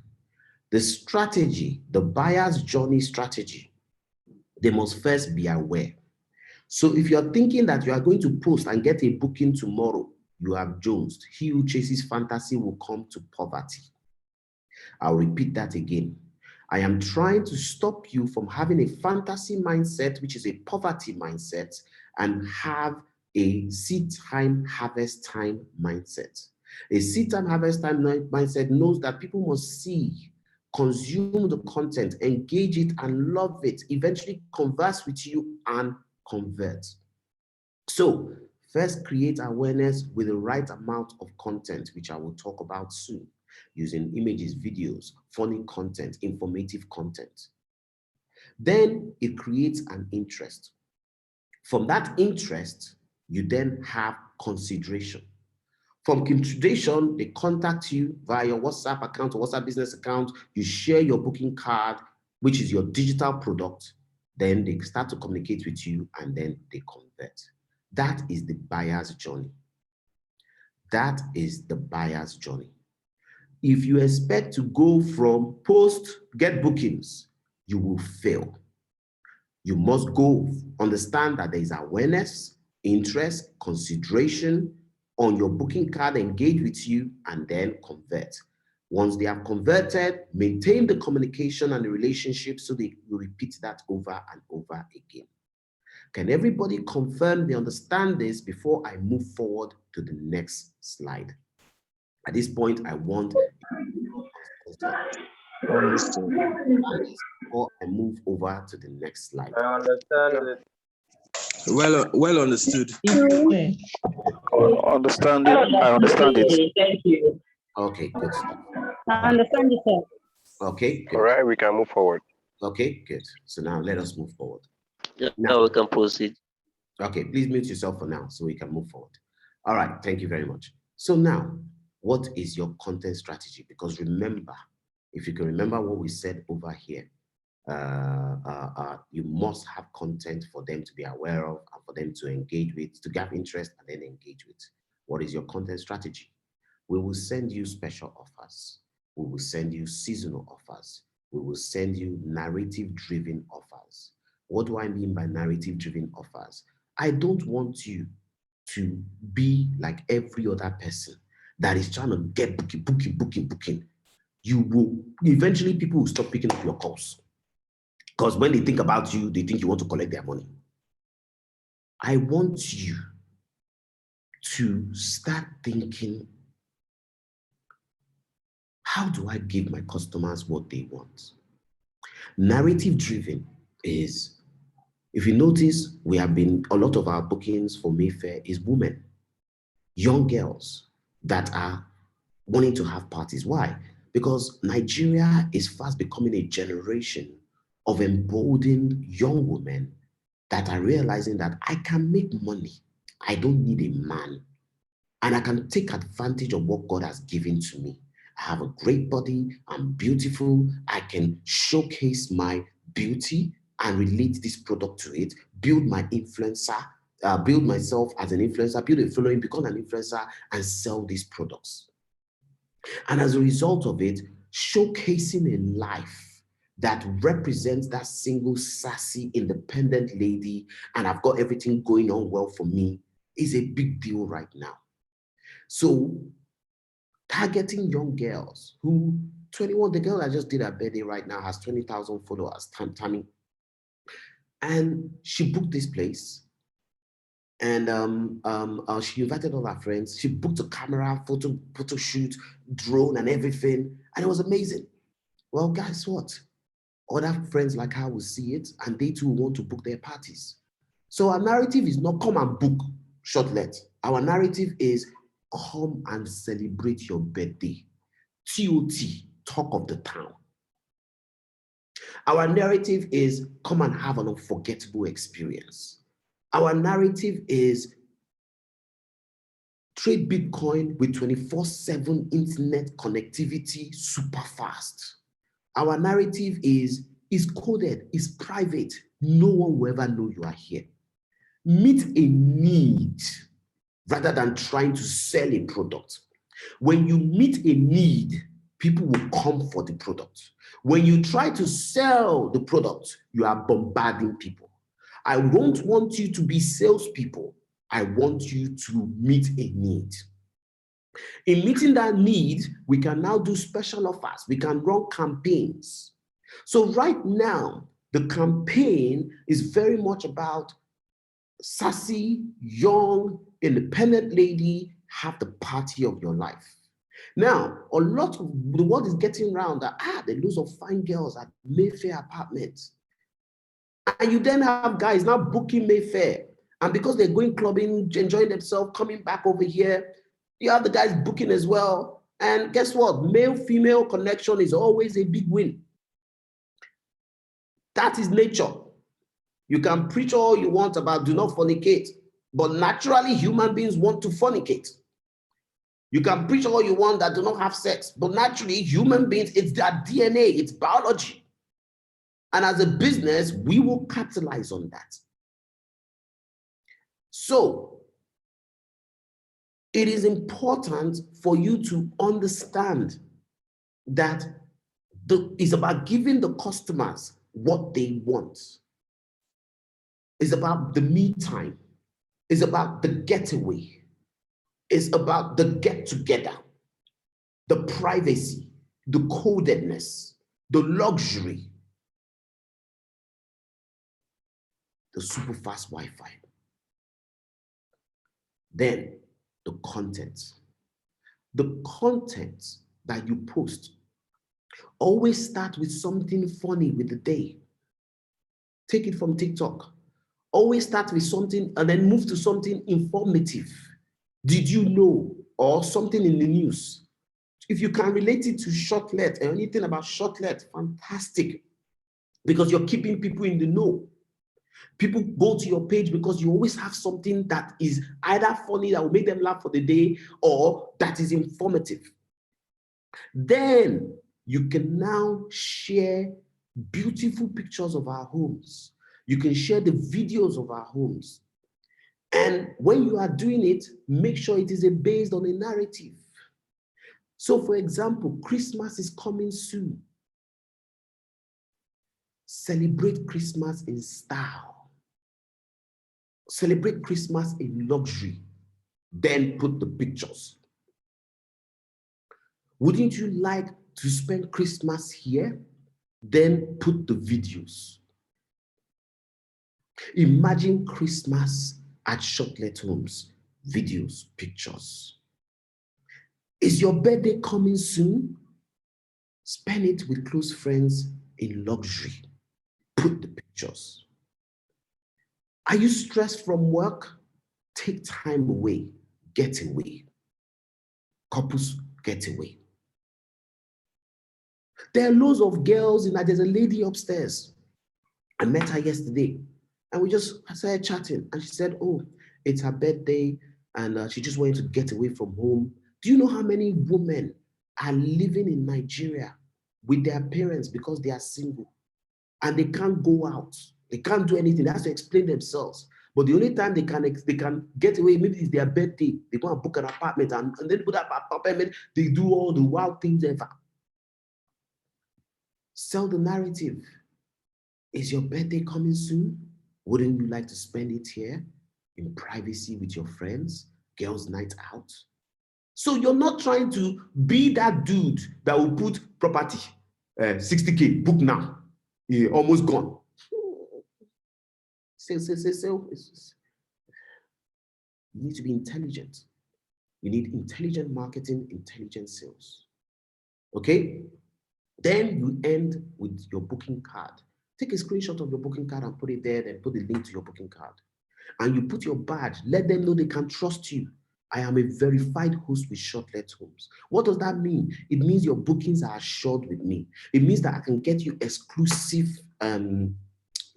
The strategy, the buyer's journey strategy, they must first be aware. So if you're thinking that you are going to post and get a booking tomorrow, you have jonesed. He who chases fantasy will come to poverty. I'll repeat that again. I am trying to stop you from having a fantasy mindset, which is a poverty mindset, and have a seed time, harvest time mindset. A seed time, harvest time mindset knows that people must see, consume the content, engage it, and love it, eventually converse with you and convert. So first create awareness with the right amount of content, which I will talk about soon, using images, videos, funny content, informative content. Then it creates an interest. From that interest, you then have consideration. From consideration, they contact you via your WhatsApp account or WhatsApp business account. You share your booking card. which is your digital product, then they start to communicate with you and then they convert. That is the buyer's journey. That is the buyer's journey. If you expect to go from post, get bookings, you will fail. You must go understand that there is awareness, interest, consideration on your booking card, engage with you, and then convert. Once they have converted, maintain the communication and the relationship so they will repeat that over and over again. Can everybody confirm they understand this before I move forward to the next slide? At this point, I want Understood. before I move over to the next slide. I understand it. Well understood. Understand it. I understand it. Thank you. Okay, good stuff. I understand it, sir. Okay, good. All right, we can move forward. Okay, good. So now let us move forward. Yeah, Now- now we can proceed. Okay, please mute yourself for now so we can move forward. All right, thank you very much. So now, what is your content strategy? Because remember, if you can remember what we said over here, you must have content for them to be aware of and for them to engage with, to get interest and then engage with. What is your content strategy? We will send you special offers. We will send you seasonal offers. We will send you narrative-driven offers. What do I mean by narrative-driven offers? I don't want you to be like every other person that is trying to get booking. You will, eventually people will stop picking up your calls. Because when they think about you, they think you want to collect their money. I want you to start thinking, how do I give my customers what they want? Narrative-driven is, if you notice, a lot of our bookings for Mayfair is women, young girls that are wanting to have parties. Why? Because Nigeria is fast becoming a generation of emboldened young women that are realizing that I can make money. I don't need a man. And I can take advantage of what God has given to me. I have a great body. I'm beautiful. I can showcase my beauty and relate this product to it, build my influencer, build myself as an influencer, build a following, become an influencer, and sell these products. And as a result of it, showcasing a life that represents that single, sassy, independent lady, and I've got everything going on well for me, is a big deal right now. So targeting young girls who, 21, the girl I just did her birthday right now has 20,000 followers, Tammy. And she booked this place. And she invited all her friends. She booked a camera, photo shoot, drone and everything. And it was amazing. Well, guess what? Other friends like her will see it and they too want to book their parties. So our narrative is not come and book Shortlet. Our narrative is come and celebrate your birthday. TOT, talk of the town. Our narrative is come and have an unforgettable experience. Our narrative is trade Bitcoin with 24/7 internet connectivity super fast. Our narrative is coded, is private. No one will ever know you are here. Meet a need rather than trying to sell a product. When you meet a need, people will come for the product. When you try to sell the product, you are bombarding people. I don't want you to be salespeople. I want you to meet a need. In meeting that need, we can now do special offers. We can run campaigns. So right now, the campaign is very much about sassy, young, independent lady, have the party of your life. Now, a lot of the world is getting around that, the loads of fine girls at Mayfair apartments. And you then have guys now booking Mayfair. And because they're going clubbing, enjoying themselves, coming back over here, you have the guys booking as well. And guess what? Male-female connection is always a big win. That is nature. You can preach all you want about do not fornicate, but naturally human beings want to fornicate. You can preach all you want that do not have sex, but naturally human beings, it's their DNA, it's biology. And as a business, we will capitalize on that. So it is important for you to understand that it's about giving the customers what they want. It's about the me time. It's about the getaway. It's about the get together, the privacy, the codedness, the luxury, the super fast Wi-Fi. Then the content. The content that you post always start with something funny with the day. Take it from TikTok. Always start with something and then move to something informative. Did you know? Or something in the news. If you can relate it to Shortlet or anything about Shortlet, fantastic. Because you're keeping people in the know. People go to your page because you always have something that is either funny that will make them laugh for the day or that is informative. Then you can now share beautiful pictures of our homes. You can share the videos of our homes. And when you are doing it, make sure it is based on a narrative. So for example, Christmas is coming soon. Celebrate Christmas in style. Celebrate Christmas in luxury. Then put the pictures. Wouldn't you like to spend Christmas here? Then put the videos. Imagine Christmas at Shortlethomes. Videos, pictures. Is your birthday coming soon? Spend it with close friends in luxury. Put the pictures. Are you stressed from work? Take time away. Get away. Couples, get away. There are loads of girls there's a lady upstairs. I met her yesterday and we just started chatting and she said, oh, it's her birthday and she just wanted to get away from home. Do you know how many women are living in Nigeria with their parents because they are single and they can't go out? They can't do anything. They have to explain themselves. But the only time they can get away, maybe it's their birthday. They go and book an apartment and then put that apartment, they do all the wild things ever. Sell the narrative. Is your birthday coming soon? Wouldn't you like to spend it here in privacy with your friends? Girls' night out? So you're not trying to be that dude that will put property, 60K, book now, almost gone. Sell. You need to be intelligent. You need intelligent marketing, intelligent sales. Okay? Then you end with your booking card. Take a screenshot of your booking card and put it there, then put the link to your booking card. And you put your badge, let them know they can trust you. I am a verified host with Shortlethomes. What does that mean? It means your bookings are assured with me. It means that I can get you exclusive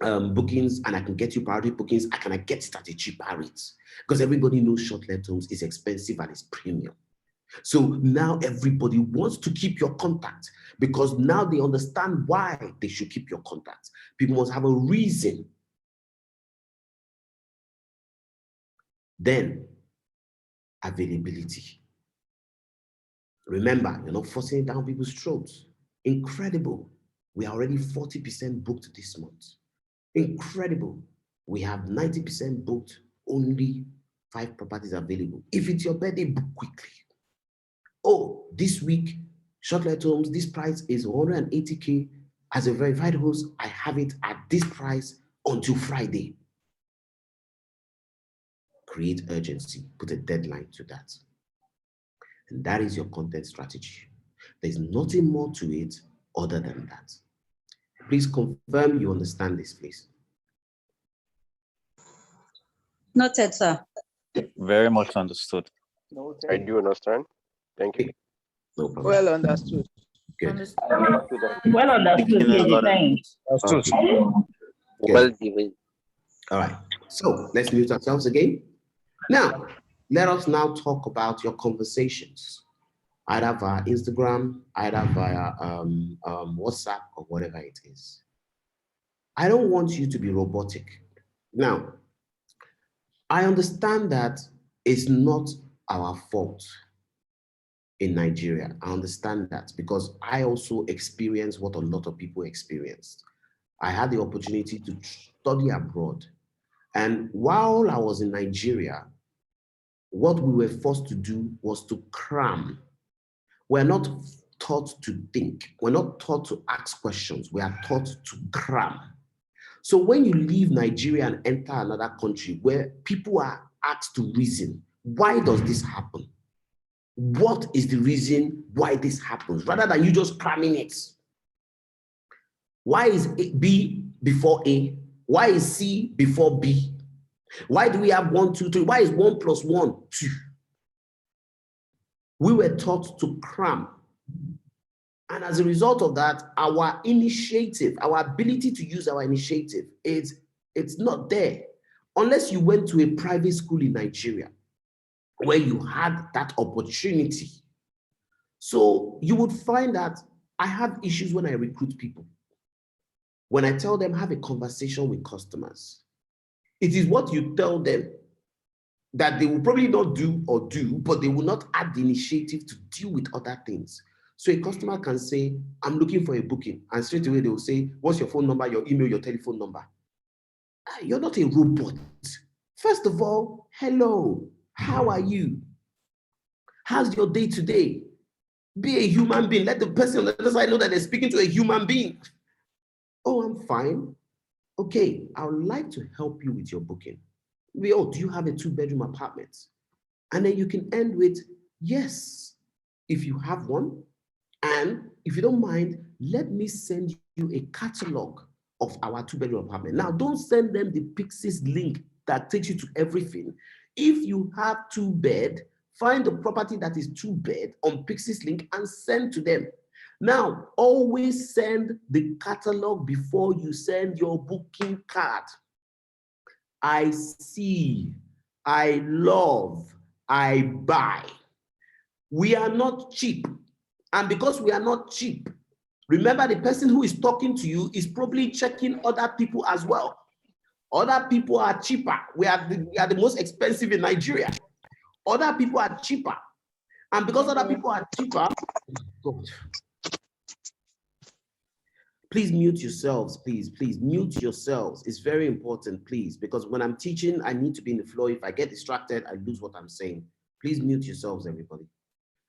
bookings and I can get you priority bookings. I can get it at a cheaper rate because everybody knows Shortlethomes is expensive and it's premium. So now everybody wants to keep your contact because now they understand why they should keep your contact. People must have a reason. Then, availability. Remember, you're not forcing it down people's throats. Incredible. We are already 40% booked this month. Incredible. We have 90% booked, only 5 properties available. If it's your birthday, book quickly. Oh, this week, Shortlethomes, this price is 180K. As a verified host, I have it at this price until Friday. Create urgency, put a deadline to that. And that is your content strategy. There's nothing more to it other than that. Please confirm you understand this, please. Noted, sir. Very much understood. I do understand. Thank you. No problem. Well understood. Good. Well understood, KG, thanks. Okay. Well Good. given. All right. So let's mute ourselves again. Now, let us now talk about your conversations, either via Instagram, either via WhatsApp, or whatever it is. I don't want you to be robotic. Now, I understand that it's not our fault in Nigeria. I understand that because I also experienced what a lot of people experienced. I had the opportunity to study abroad. And while I was in Nigeria, what we were forced to do was to cram. We're not taught to think. We're not taught to ask questions. We are taught to cram. So when you leave Nigeria and enter another country where people are asked to reason, why does this happen? What is the reason why this happens? Rather than you just cramming it. Why is B before A? Why is C before B? Why do we have 1, 2, 3? Why is 1 + 1 2? We were taught to cram. And as a result of that, our initiative, our ability to use our initiative, it's not there. Unless you went to a private school in Nigeria where you had that opportunity. So you would find that I have issues when I recruit people. When I tell them, have a conversation with customers, it is what you tell them that they will probably not do or do, but they will not add the initiative to deal with other things. So a customer can say, I'm looking for a booking. And straight away they will say, what's your phone number, your email, your telephone number? You're not a robot. First of all, hello, how are you? How's your day today? Be a human being. Let the person, let us know that they're speaking to a human being. Oh, I'm fine. Okay, I would like to help you with your booking. Do you have a 2-bedroom apartment? And then you can end with, yes, if you have one. And if you don't mind, let me send you a catalog of our 2-bedroom apartment. Now, don't send them the Pixies link that takes you to everything. If you have 2-bed, find the property that is 2-bed on Pixies link and send to them. Now, always send the catalog before you send your booking card. I see, I love, I buy. We are not cheap. And because we are not cheap, remember the person who is talking to you is probably checking other people as well. Other people are cheaper. We are the most expensive in Nigeria. Other people are cheaper. And because other people are cheaper, please mute yourselves, please mute yourselves. It's very important, please, because when I'm teaching, I need to be in the flow. If I get distracted, I lose what I'm saying. Please mute yourselves, everybody.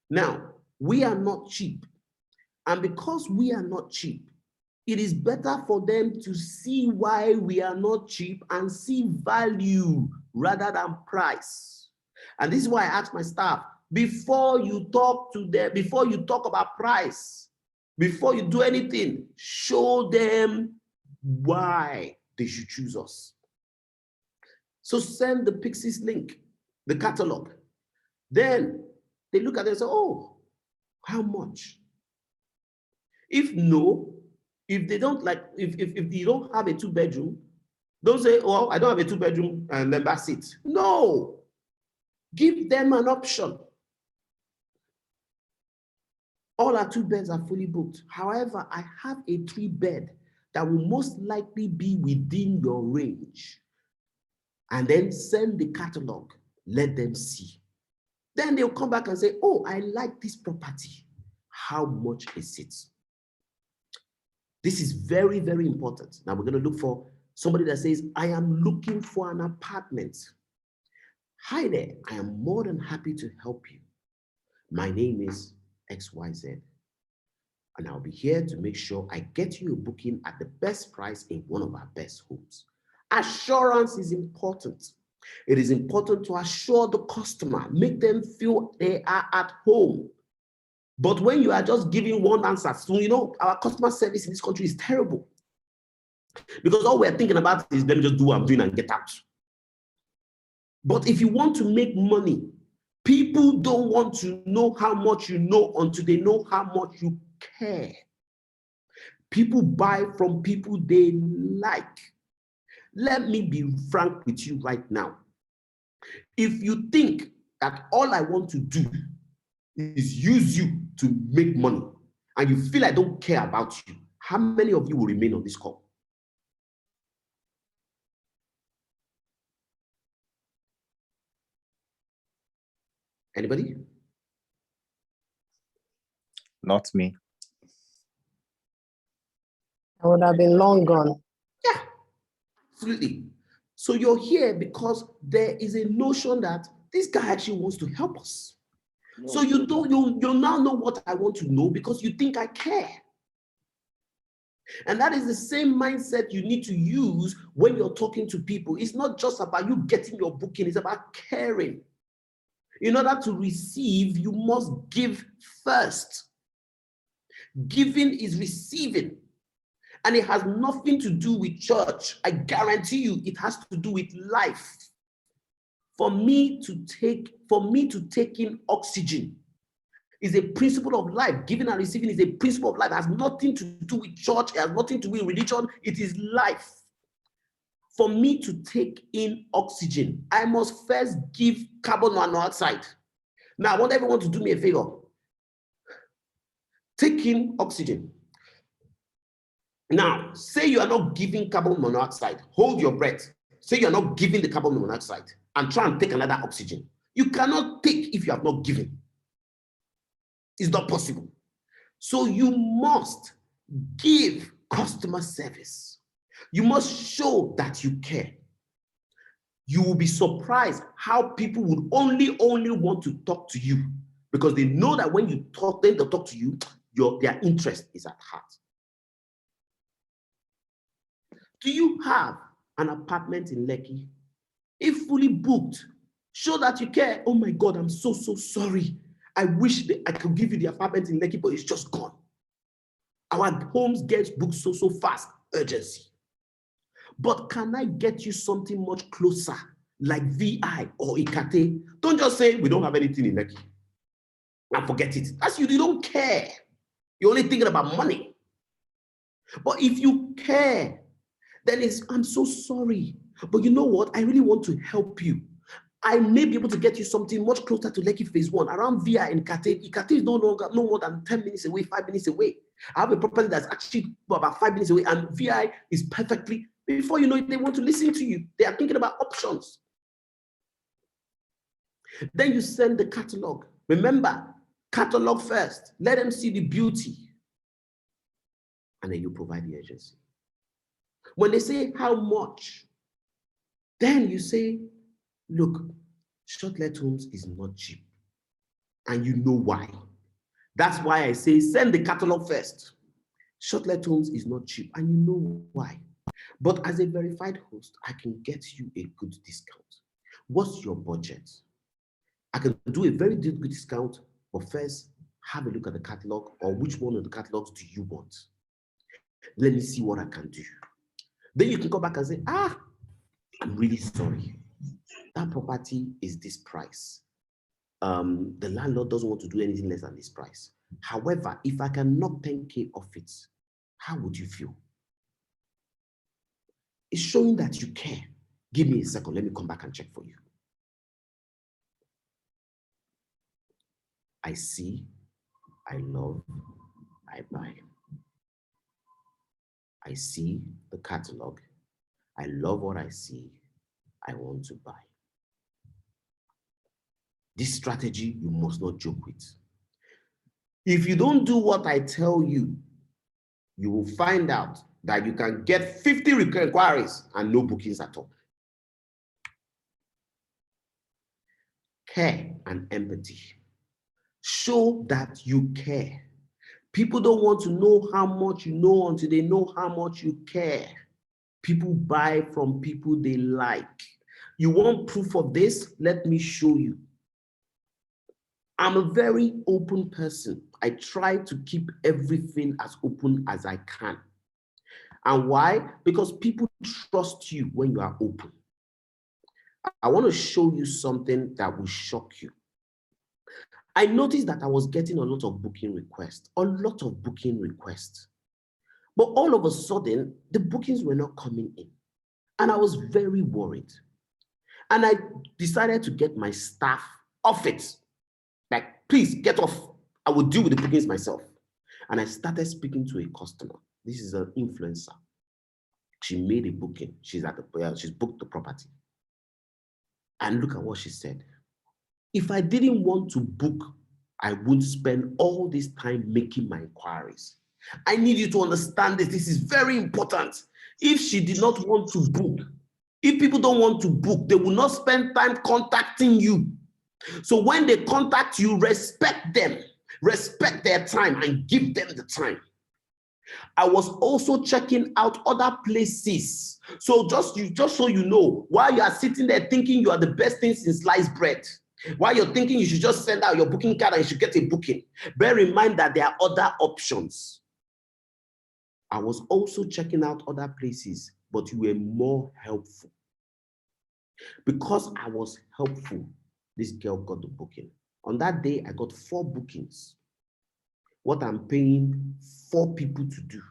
Now, we are not cheap. And because we are not cheap, it is better for them to see why we are not cheap and see value rather than price. And this is why I ask my staff, before you talk to them, before you talk about price, before you do anything, show them why they should choose us. So send the Pixies link, the catalog. Then they look at it and say, oh, how much? If no, if they don't like, if you don't have a 2-bedroom, don't say, oh, I don't have a 2-bedroom and then that's it. No, give them an option. All our 2-beds are fully booked. However, I have a 3-bed that will most likely be within your range. And then send the catalog, let them see. Then they'll come back and say, oh, I like this property. How much is it? This is very, very important. Now we're going to look for somebody that says, I am looking for an apartment. Hi there, I am more than happy to help you. My name is XYZ, and I'll be here to make sure I get you a booking at the best price in one of our best homes. Assurance is important. It is important to assure the customer, make them feel they are at home. But when you are just giving one answer, so you know, our customer service in this country is terrible. Because all we're thinking about is let me just do what I'm doing and get out. But if you want to make money, people don't want to know how much you know until they know how much you care. People buy from people they like. Let me be frank with you right now. If you think that all I want to do is use you to make money, and you feel I don't care about you, how many of you will remain on this call? Anybody? Not me. I would have been long gone. Yeah, absolutely. So you're here because there is a notion that this guy actually wants to help us. So you now know what I want to know because you think I care. And that is the same mindset you need to use when you're talking to people. It's not just about you getting your booking, it's about caring. In order to receive, you must give first. Giving is receiving. And it has nothing to do with church. I guarantee you, it has to do with life. For me to take in oxygen is a principle of life. Giving and receiving is a principle of life. It has nothing to do with church. It has nothing to do with religion. It is life. For me to take in oxygen, I must first give carbon monoxide. Now, I want everyone to do me a favor. Take in oxygen. Now, say you are not giving carbon monoxide. Hold your breath. Say you are not giving the carbon monoxide and try and take another oxygen. You cannot take if you have not given. It's not possible. So you must give customer service. You must show that you care. You will be surprised how people would only want to talk to you because they know that when you talk, then they'll talk to you, their interest is at heart. Do you have an apartment in Lekki? If fully booked, show that you care. Oh my God, I'm so sorry. I wish that I could give you the apartment in Lekki, but it's just gone. Our homes get booked so fast, urgency. But can I get you something much closer, like VI or Ikate? Don't just say, we don't have anything in Lekki. Now forget it. That's you don't care. You're only thinking about money. But if you care, then I'm so sorry. But you know what? I really want to help you. I may be able to get you something much closer to Lekki Phase 1, around VI and Ikate. Ikate is no more than 10 minutes away, 5 minutes away. I have a property that's actually about 5 minutes away, and VI is perfectly. Before you know it, they want to listen to you. They are thinking about options. Then you send the catalog. Remember, catalog first. Let them see the beauty. And then you provide the agency. When they say how much, then you say, look, Shortlethomes is not cheap. And you know why. That's why I say send the catalog first. Shortlethomes is not cheap, and you know why. But as a verified host, I can get you a good discount. What's your budget? I can do a very good discount, but first have a look at the catalog, or which one of the catalogs do you want? Let me see what I can do. Then you can come back and say, I'm really sorry. That property is this price. The landlord doesn't want to do anything less than this price. However, if I can knock 10K off it, how would you feel? It's showing that you care. Give me a second. Let me come back and check for you. I see, I love, I buy. I see the catalog. I love what I see. I want to buy. This strategy you must not joke with. If you don't do what I tell you, you will find out that you can get 50 inquiries and no bookings at all. Care and empathy. Show that you care. People don't want to know how much you know until they know how much you care. People buy from people they like. You want proof of this? Let me show you. I'm a very open person. I try to keep everything as open as I can. And why? Because people trust you when you are open. I want to show you something that will shock you. I noticed that I was getting a lot of booking requests. But all of a sudden, the bookings were not coming in. And I was very worried. And I decided to get my staff off it. Like, please get off. I will deal with the bookings myself. And I started speaking to a customer. This is an influencer. She made a booking. She's booked the property. And look at what she said. If I didn't want to book, I would spend all this time making my inquiries. I need you to understand this. This is very important. If she did not want to book, if people don't want to book, they will not spend time contacting you. So when they contact you, respect them, respect their time, and give them the time. I was also checking out other places. So just so you know, while you are sitting there thinking you are the best thing since sliced bread, while you're thinking you should just send out your booking card and you should get a booking, bear in mind that there are other options. I was also checking out other places, but you were more helpful. Because I was helpful, this girl got the booking. On that day, I got 4 bookings. What I'm paying 4 people to do,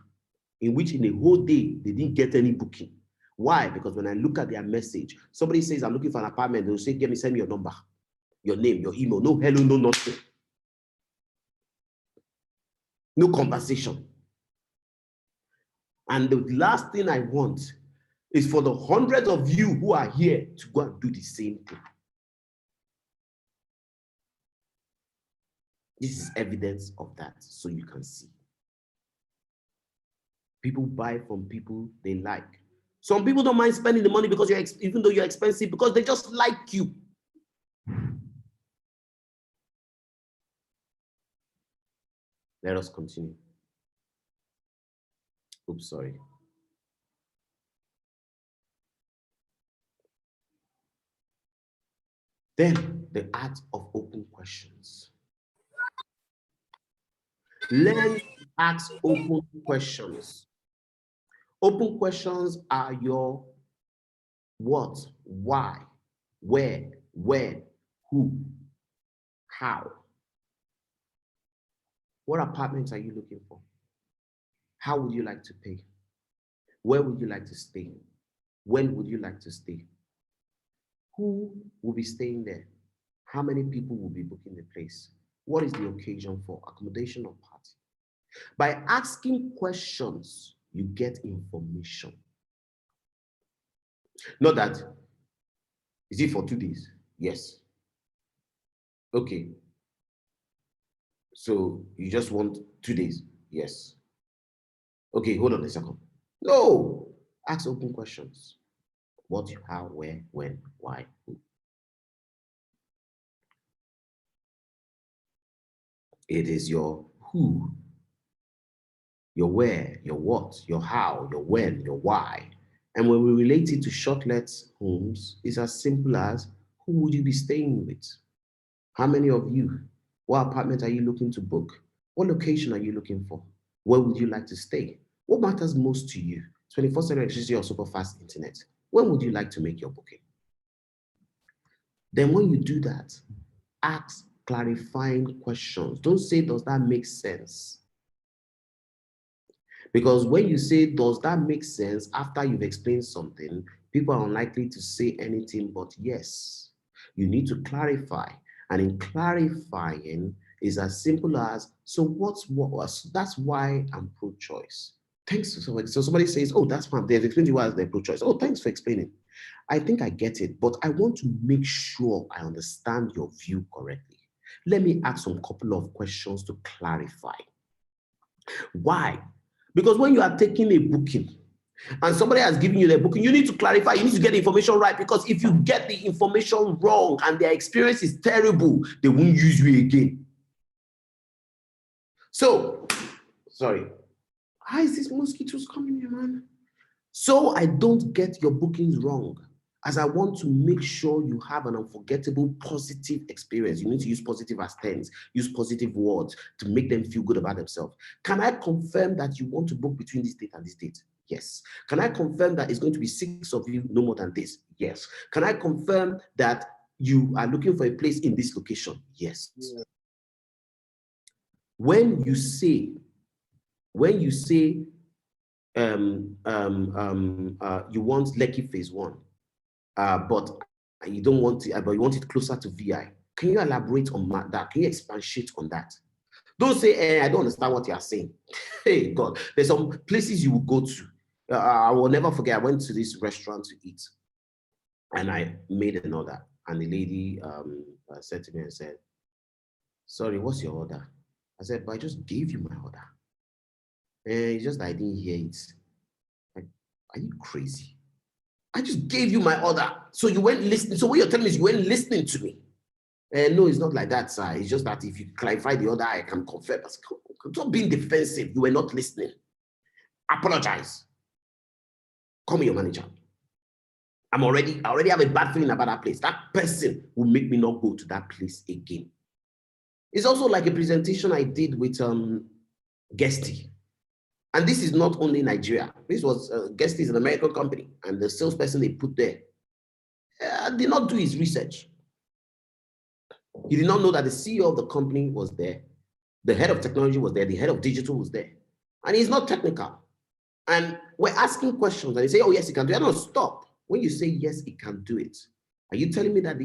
in which in a whole day, they didn't get any booking. Why? Because when I look at their message, somebody says, I'm looking for an apartment. They'll say, send me your number, your name, your email. No hello, no nothing. No conversation. And the last thing I want is for the hundreds of you who are here to go and do the same thing. This is evidence of that, so you can see. People buy from people they like. Some people don't mind spending the money because even though you're expensive, because they just like you. Let us continue. Oops, sorry. Then the art of open questions. Learn to ask open questions. Open questions are your what, why, where, when, who, how. What apartments are you looking for? How would you like to pay? Where would you like to stay? When would you like to stay? Who will be staying there? How many people will be booking the place? What is the occasion for? Accommodation or party? By asking questions, you get information. Not that, is it for 2 days? Yes. Okay. So you just want 2 days? Yes. Okay, hold on a second. No, ask open questions. What, how, where, when, why, who. It is your who, your where, your what, your how, your when, your why. And when we relate it to Shortlethomes, it's as simple as, who would you be staying with? How many of you? What apartment are you looking to book? What location are you looking for? Where would you like to stay? What matters most to you? 24/7 electricity or super fast internet? When would you like to make your booking? Then when you do that, ask clarifying questions. Don't say, does that make sense? Because when you say, does that make sense, after you've explained something, people are unlikely to say anything but yes. You need to clarify. And in clarifying is as simple as, so what's what? That's why I'm pro-choice. Thanks to somebody. So somebody says, oh, that's fine. They've explained to you why they're pro-choice. Oh, thanks for explaining. I think I get it, but I want to make sure I understand your view correctly. Let me ask some couple of questions to clarify. Why? Because when you are taking a booking and somebody has given you the booking, you need to clarify, you need to get the information right, because if you get the information wrong and their experience is terrible, they won't use you again. So, sorry. How is this mosquitoes coming here, man? So I don't get your bookings wrong, as I want to make sure you have an unforgettable positive experience. You need to use positive as tense, use positive words to make them feel good about themselves. Can I confirm that you want to book between this date and this date? Yes. Can I confirm that it's going to be 6 of you, no more than this? Yes. Can I confirm that you are looking for a place in this location? Yes. Yeah. When you say you want Lekki phase 1, but you don't want it, but you want it closer to VI. Can you elaborate on that? Can you expatiate on that? Don't say, I don't understand what you are saying. Hey, God, there's some places you will go to. I will never forget, I went to this restaurant to eat and I made an order. and the lady said to me and said, sorry, what's your order? I said, but I just gave you my order. It's just that I didn't hear it. Like, are you crazy? I just gave you my order. So you weren't listening. So what you're telling me is you weren't listening to me. No, it's not like that, sir. It's just that if you clarify the order, I can confirm. Stop being defensive. You were not listening. Apologize. Call me your manager. I already have a bad feeling about that place. That person will make me not go to that place again. It's also like a presentation I did with Guesty. And this is not only Nigeria. This was Guesty is an American company, and the salesperson they put there did not do his research. He did not know that the CEO of the company was there, the head of technology was there, the head of digital was there, and he's not technical. And we're asking questions, and they say, "Oh yes, he can do it." I don't stop. When you say yes, it can do it, are you telling me that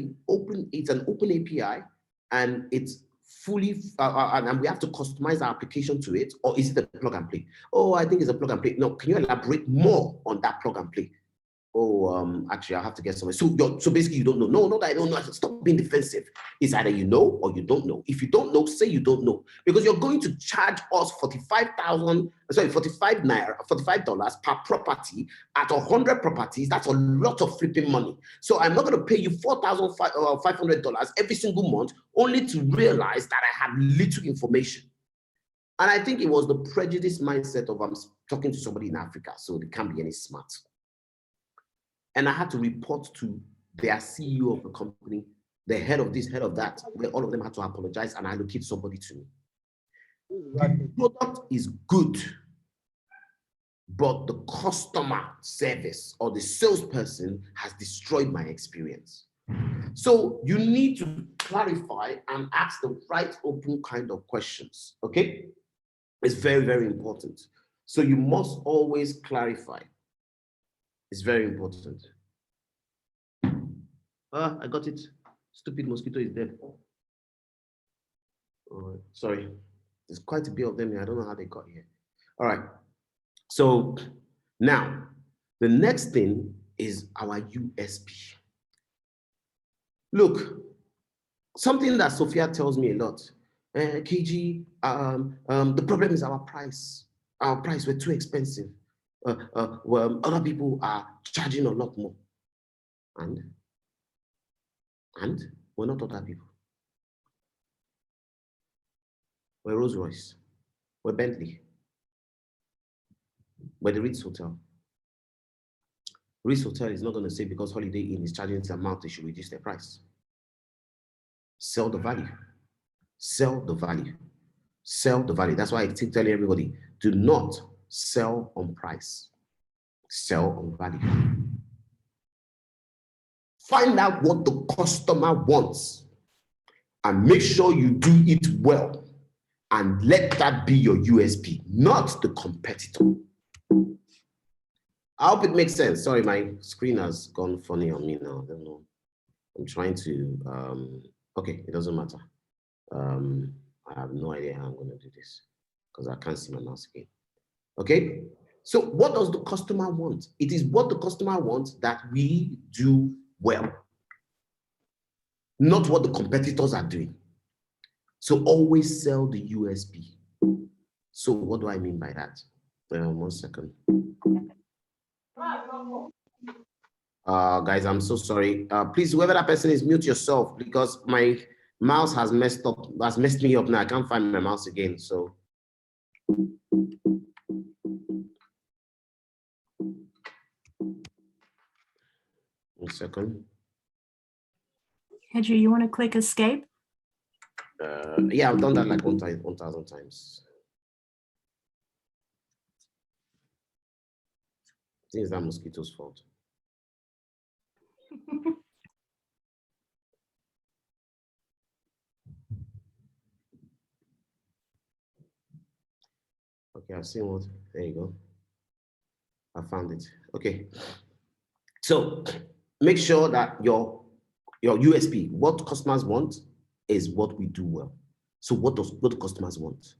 it's an open API and it's fully and we have to customize our application to it, or is it a plug and play? Oh, I think it's a plug and play. No, can you elaborate more on that plug and play? Oh, actually, I have to get somewhere. So basically, you don't know. No, I don't know. Stop being defensive. It's either you know or you don't know. If you don't know, say you don't know, because you're going to charge us $45 per property at 100 properties. That's a lot of flipping money. So I'm not going to pay you $4,500 every single month, only to realize that I have little information. And I think it was the prejudice mindset of I'm talking to somebody in Africa, so they can't be any smart. And I had to report to their CEO of the company, the head of this, head of that, where all of them had to apologize and allocate somebody to me. The product is good, but the customer service or the salesperson has destroyed my experience. So you need to clarify and ask the right open kind of questions, okay? It's very, very important. So you must always clarify. It's very important. I got it. Stupid mosquito is dead. Oh, sorry. There's quite a bit of them here. I don't know how they got here. All right. So now, the next thing is our USP. Look, something that Sophia tells me a lot. KG, the problem is our price. Our price, we're too expensive. Well, other people are charging a lot more. And we're not other people. We're Rolls Royce. We're Bentley. We're the Ritz Hotel. Ritz Hotel is not going to say because Holiday Inn is charging this amount, they should reduce their price. Sell the value. Sell the value. Sell the value. That's why I keep telling everybody, do not sell on price. Sell on value. Find out what the customer wants and make sure you do it well. And let that be your USP, not the competitor. I hope it makes sense. Sorry, my screen has gone funny on me now. I don't know. I'm trying to, okay, it doesn't matter. I have no idea how I'm going to do this because I can't see my mouse again. Okay, so what does the customer want? It is what the customer wants that we do well, not what the competitors are doing. So always sell the USP. So what do I mean by that? 1 second. Guys, I'm so sorry. Please, whoever that person is, mute yourself because my mouse has messed me up now. I can't find my mouse again. So 1 second. Andrew, you want to click escape? Yeah, I've done that like 1,000 times. I think it's that mosquito's fault. Okay, I've seen what. There you go. I found it. Okay. So make sure that your USP, what customers want, is what we do well. So what do customers want?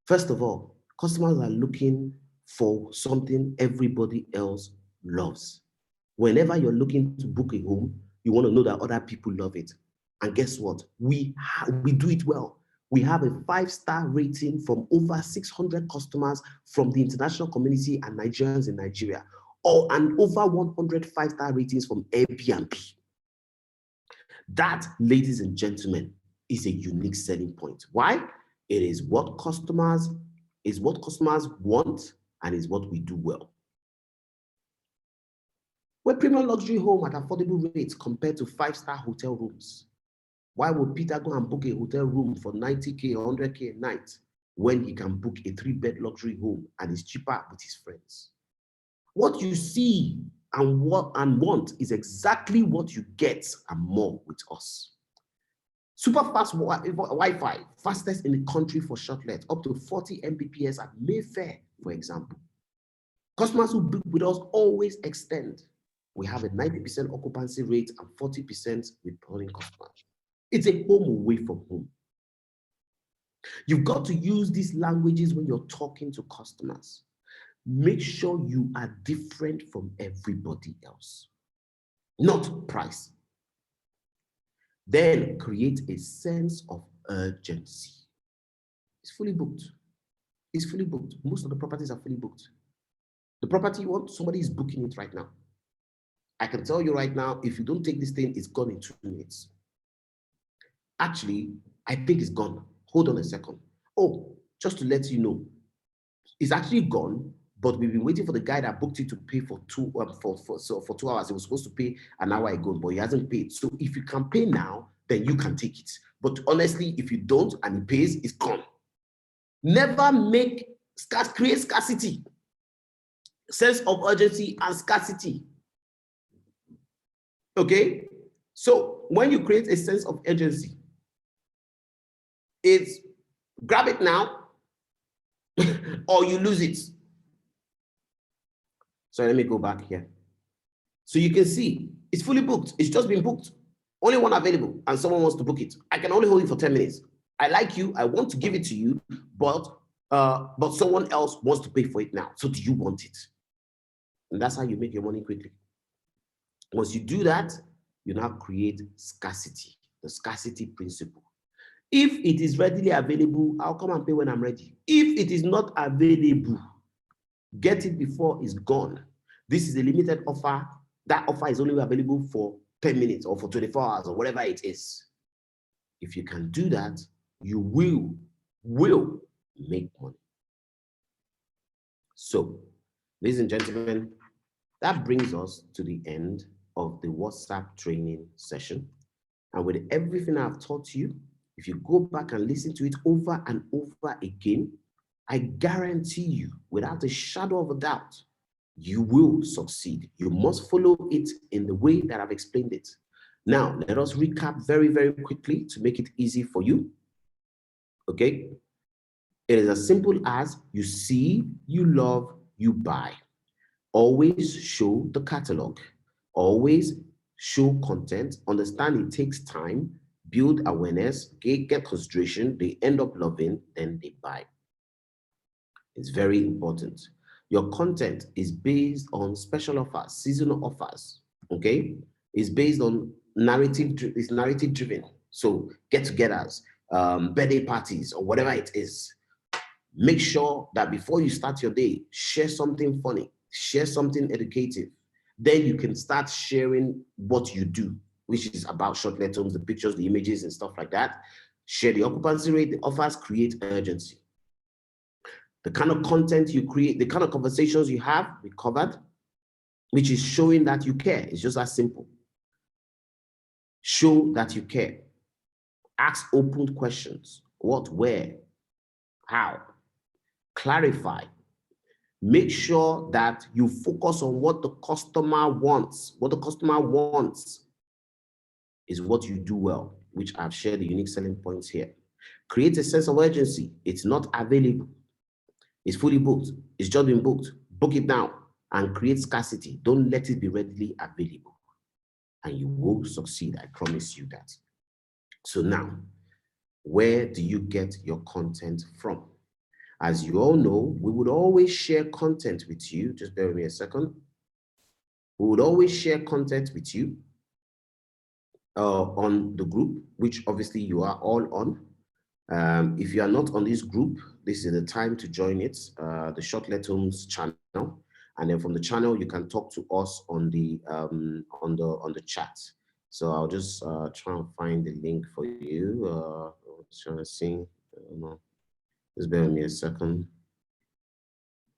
First of all, customers are looking for something everybody else loves. Whenever you're looking to book a home, You want to know that other people love it. And guess what? We do it well. We have a 5-star rating from over 600 customers from the international community and Nigerians in Nigeria, and over 100 5-star ratings from Airbnb. That, ladies and gentlemen, is a unique selling point. Why? It is what customers want and is what we do well. We're premium luxury home at affordable rates compared to 5-star hotel rooms. Why would Peter go and book a hotel room for 90K or 100K a night when he can book a 3-bed luxury home and it's cheaper with his friends? What you see and want is exactly what you get and more with us. Super fast Wi-Fi, fastest in the country for Shortlet, up to 40 Mbps at Mayfair, for example. Customers who book with us always extend. We have a 90% occupancy rate and 40% returning customers. It's a home away from home. You've got to use these languages when you're talking to customers. Make sure you are different from everybody else, not price. Then create a sense of urgency. It's fully booked. It's fully booked. Most of the properties are fully booked. The property you want, somebody is booking it right now. I can tell you right now, if you don't take this thing, it's gone in 2 minutes. Actually, I think it's gone. Hold on a second. Oh, just to let you know, it's actually gone, but we've been waiting for the guy that booked it to pay for 2 hours. He was supposed to pay an hour ago, but he hasn't paid. So if you can pay now, then you can take it. But honestly, if you don't and he pays, it's gone. Never create scarcity, sense of urgency and scarcity. Okay? So when you create a sense of urgency, it's grab it now or you lose it. So let me go back here. So you can see it's fully booked. It's just been booked. Only one available and someone wants to book it. I can only hold it for 10 minutes. I like you. I want to give it to you, but someone else wants to pay for it now. So do you want it? And that's how you make your money quickly. Once you do that, you now create scarcity, the scarcity principle. If it is readily available, I'll come and pay when I'm ready. If it is not available, get it before it's gone. This is a limited offer. That offer is only available for 10 minutes or for 24 hours or whatever it is. If you can do that, you will make money. So, ladies and gentlemen, that brings us to the end of the WhatsApp training session. And with everything I've taught you, if you go back and listen to it over and over again, I guarantee you, without a shadow of a doubt, you will succeed. You must follow it in the way that I've explained it. Now, let us recap very, very quickly to make it easy for you. Okay? It is as simple as you see, you love, you buy. Always show the catalog. Always show content. Understand it takes time. Build awareness. Get consideration. They end up loving, then they buy. It's very important. Your content is based on special offers, seasonal offers, okay? It's based on narrative, it's narrative driven. So get-togethers, birthday parties, or whatever it is. Make sure that before you start your day, share something funny, share something educative. Then you can start sharing what you do, which is about Shortlethomes, the pictures, the images, and stuff like that. Share the occupancy rate, the offers, create urgency. The kind of content you create, the kind of conversations you have, we covered, which is showing that you care. It's just that simple. Show that you care. Ask open questions. What, where, how? Clarify. Make sure that you focus on what the customer wants. What the customer wants is what you do well, which I've shared the unique selling points here. Create a sense of urgency. It's not available. It's fully booked. It's just been booked. Book it now and create scarcity. Don't let it be readily available. And you will succeed. I promise you that. So now, where do you get your content from? As you all know, we would always share content with you. Just bear with me a second. We would always share content with you on the group, which obviously you are all on. If you are not on this group, this is the time to join it, the Shortlethomes channel, and then from the channel you can talk to us on the chat. So I'll just try and find the link for you. I'm trying to see. Just bear with me a second.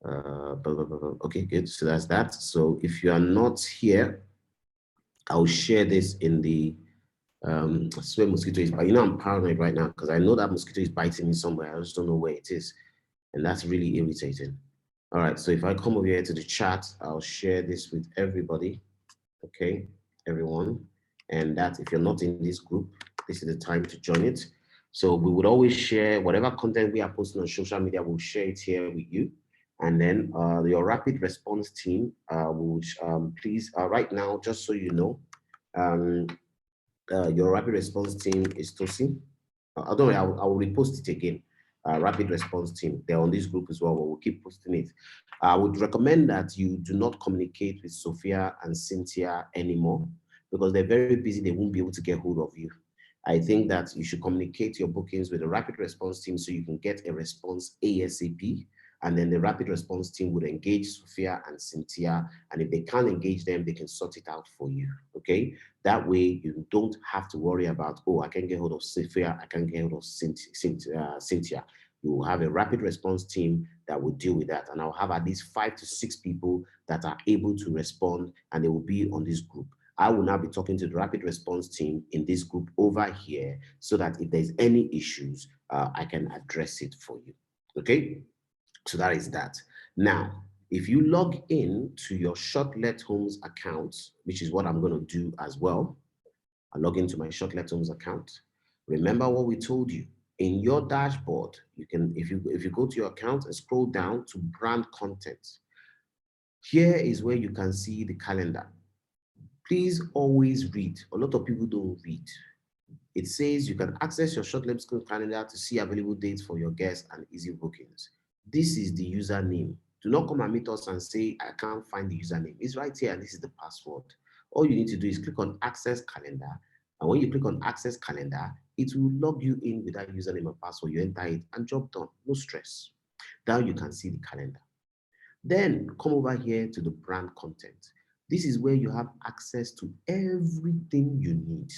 Okay, good. So that's that. So if you are not here, I'll share this in the I swear mosquito is, but I'm paranoid right now because I know that mosquito is biting me somewhere. I just don't know where it is. And that's really irritating. All right, so if I come over here to the chat, I'll share this with everybody. Okay, everyone. And that if you're not in this group, this is the time to join it. So we would always share whatever content we are posting on social media, we'll share it here with you. And then your rapid response team will please, right now, just so you know, your rapid response team is Tosin. I will repost it again. Rapid response team, they're on this group as well, but we'll keep posting it. I would recommend that you do not communicate with Sophia and Cynthia anymore because they're very busy. They won't be able to get hold of you. I think that you should communicate your bookings with the rapid response team so you can get a response ASAP. And then the rapid response team would engage Sophia and Cynthia. And if they can't engage them, they can sort it out for you. Okay. That way you don't have to worry about, oh, I can't get hold of Sophia, I can't get hold of Cynthia. You will have a rapid response team that will deal with that. And I'll have at least 5 to 6 people that are able to respond and they will be on this group. I will now be talking to the rapid response team in this group over here so that if there's any issues, I can address it for you. Okay. So that is that. Now, if you log in to your Shortlethomes account, which is what I'm going to do as well, I log into my Shortlethomes account. Remember what we told you. In your dashboard, you can, if you go to your account and scroll down to brand content, here is where you can see the calendar. Please always read. A lot of people don't read. It says you can access your Shortlethomes calendar to see available dates for your guests and easy bookings. This is the username. Do not come and meet us and say, I can't find the username. It's right here and this is the password. All you need to do is click on Access Calendar. And when you click on Access Calendar, it will log you in with that username and password. You enter it and job done. No stress. Now you can see the calendar. Then come over here to the brand content. This is where you have access to everything you need.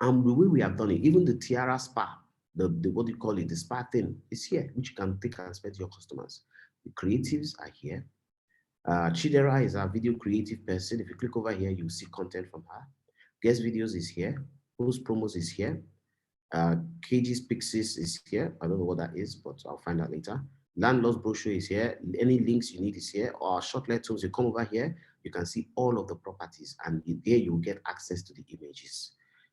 And the way we have done it, even the Tiara Spa, the what do you call it, the spa thing is here, which you can take and spend to your customers. The creatives are here. Chidera is our video creative person. If you click over here, you'll see content from her. Guest videos is here. Post promos is here. KG's Pixies is here. I don't know what that is, but I'll find out later. Landlord's brochure is here. Any links you need is here. Or Shortlethomes, you come over here, you can see all of the properties, and there you will get access to the images.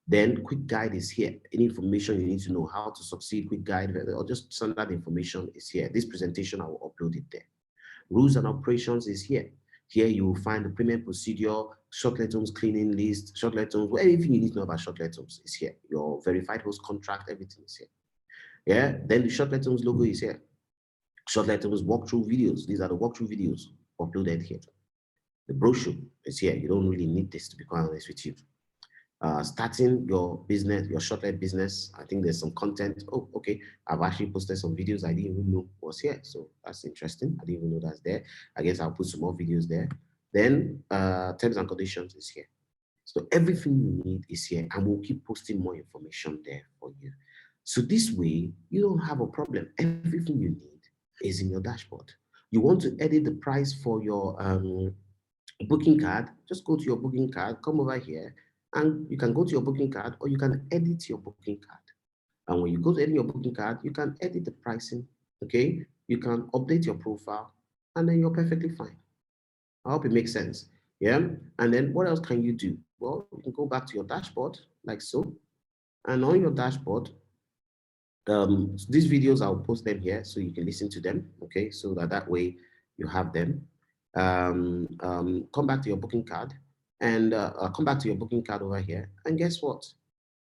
Then quick guide is here. Any information you need to know how to succeed, quick guide, or just standard information is here. This presentation, I will upload it there. Rules and operations is here. Here you will find the payment procedure, Shortlethomes cleaning list, Shortlethomes, anything you need to know about Shortlethomes is here. Your verified host contract, everything is here. Yeah, then the Shortlethomes logo is here. Shortlethomes walkthrough videos. These are the walkthrough videos uploaded here. The brochure is here. You don't really need this, to be quite honest with you. Starting your business, your Shortlet business. I think there's some content. Oh, okay. I've actually posted some videos I didn't even know was here. So that's interesting. I didn't even know that's there. I guess I'll put some more videos there. Then terms and conditions is here. So everything you need is here, and we'll keep posting more information there for you. So this way, you don't have a problem. Everything you need is in your dashboard. You want to edit the price for your booking card, just go to your booking card, come over here, and you can go to your booking card or you can edit your booking card. And when you go to edit your booking card, you can edit the pricing, okay? You can update your profile, and then you're perfectly fine. I hope it makes sense, yeah? And then what else can you do? Well, you can go back to your dashboard, like so. And on your dashboard, these videos, I'll post them here so you can listen to them, okay? So that way you have them. Come back to your booking card and come back to your booking card over here. And guess what?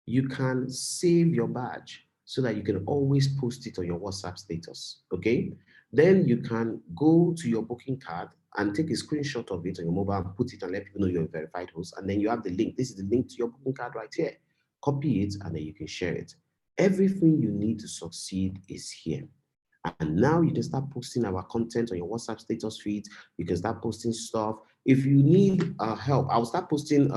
You can save your badge so that you can always post it on your WhatsApp status, okay? Then you can go to your booking card and take a screenshot of it on your mobile and put it and let people know you're a verified host. And then you have the link. This is the link to your booking card right here. Copy it and then you can share it. Everything you need to succeed is here. And now you can start posting our content on your WhatsApp status feeds. You can start posting stuff. If you need help, I'll start posting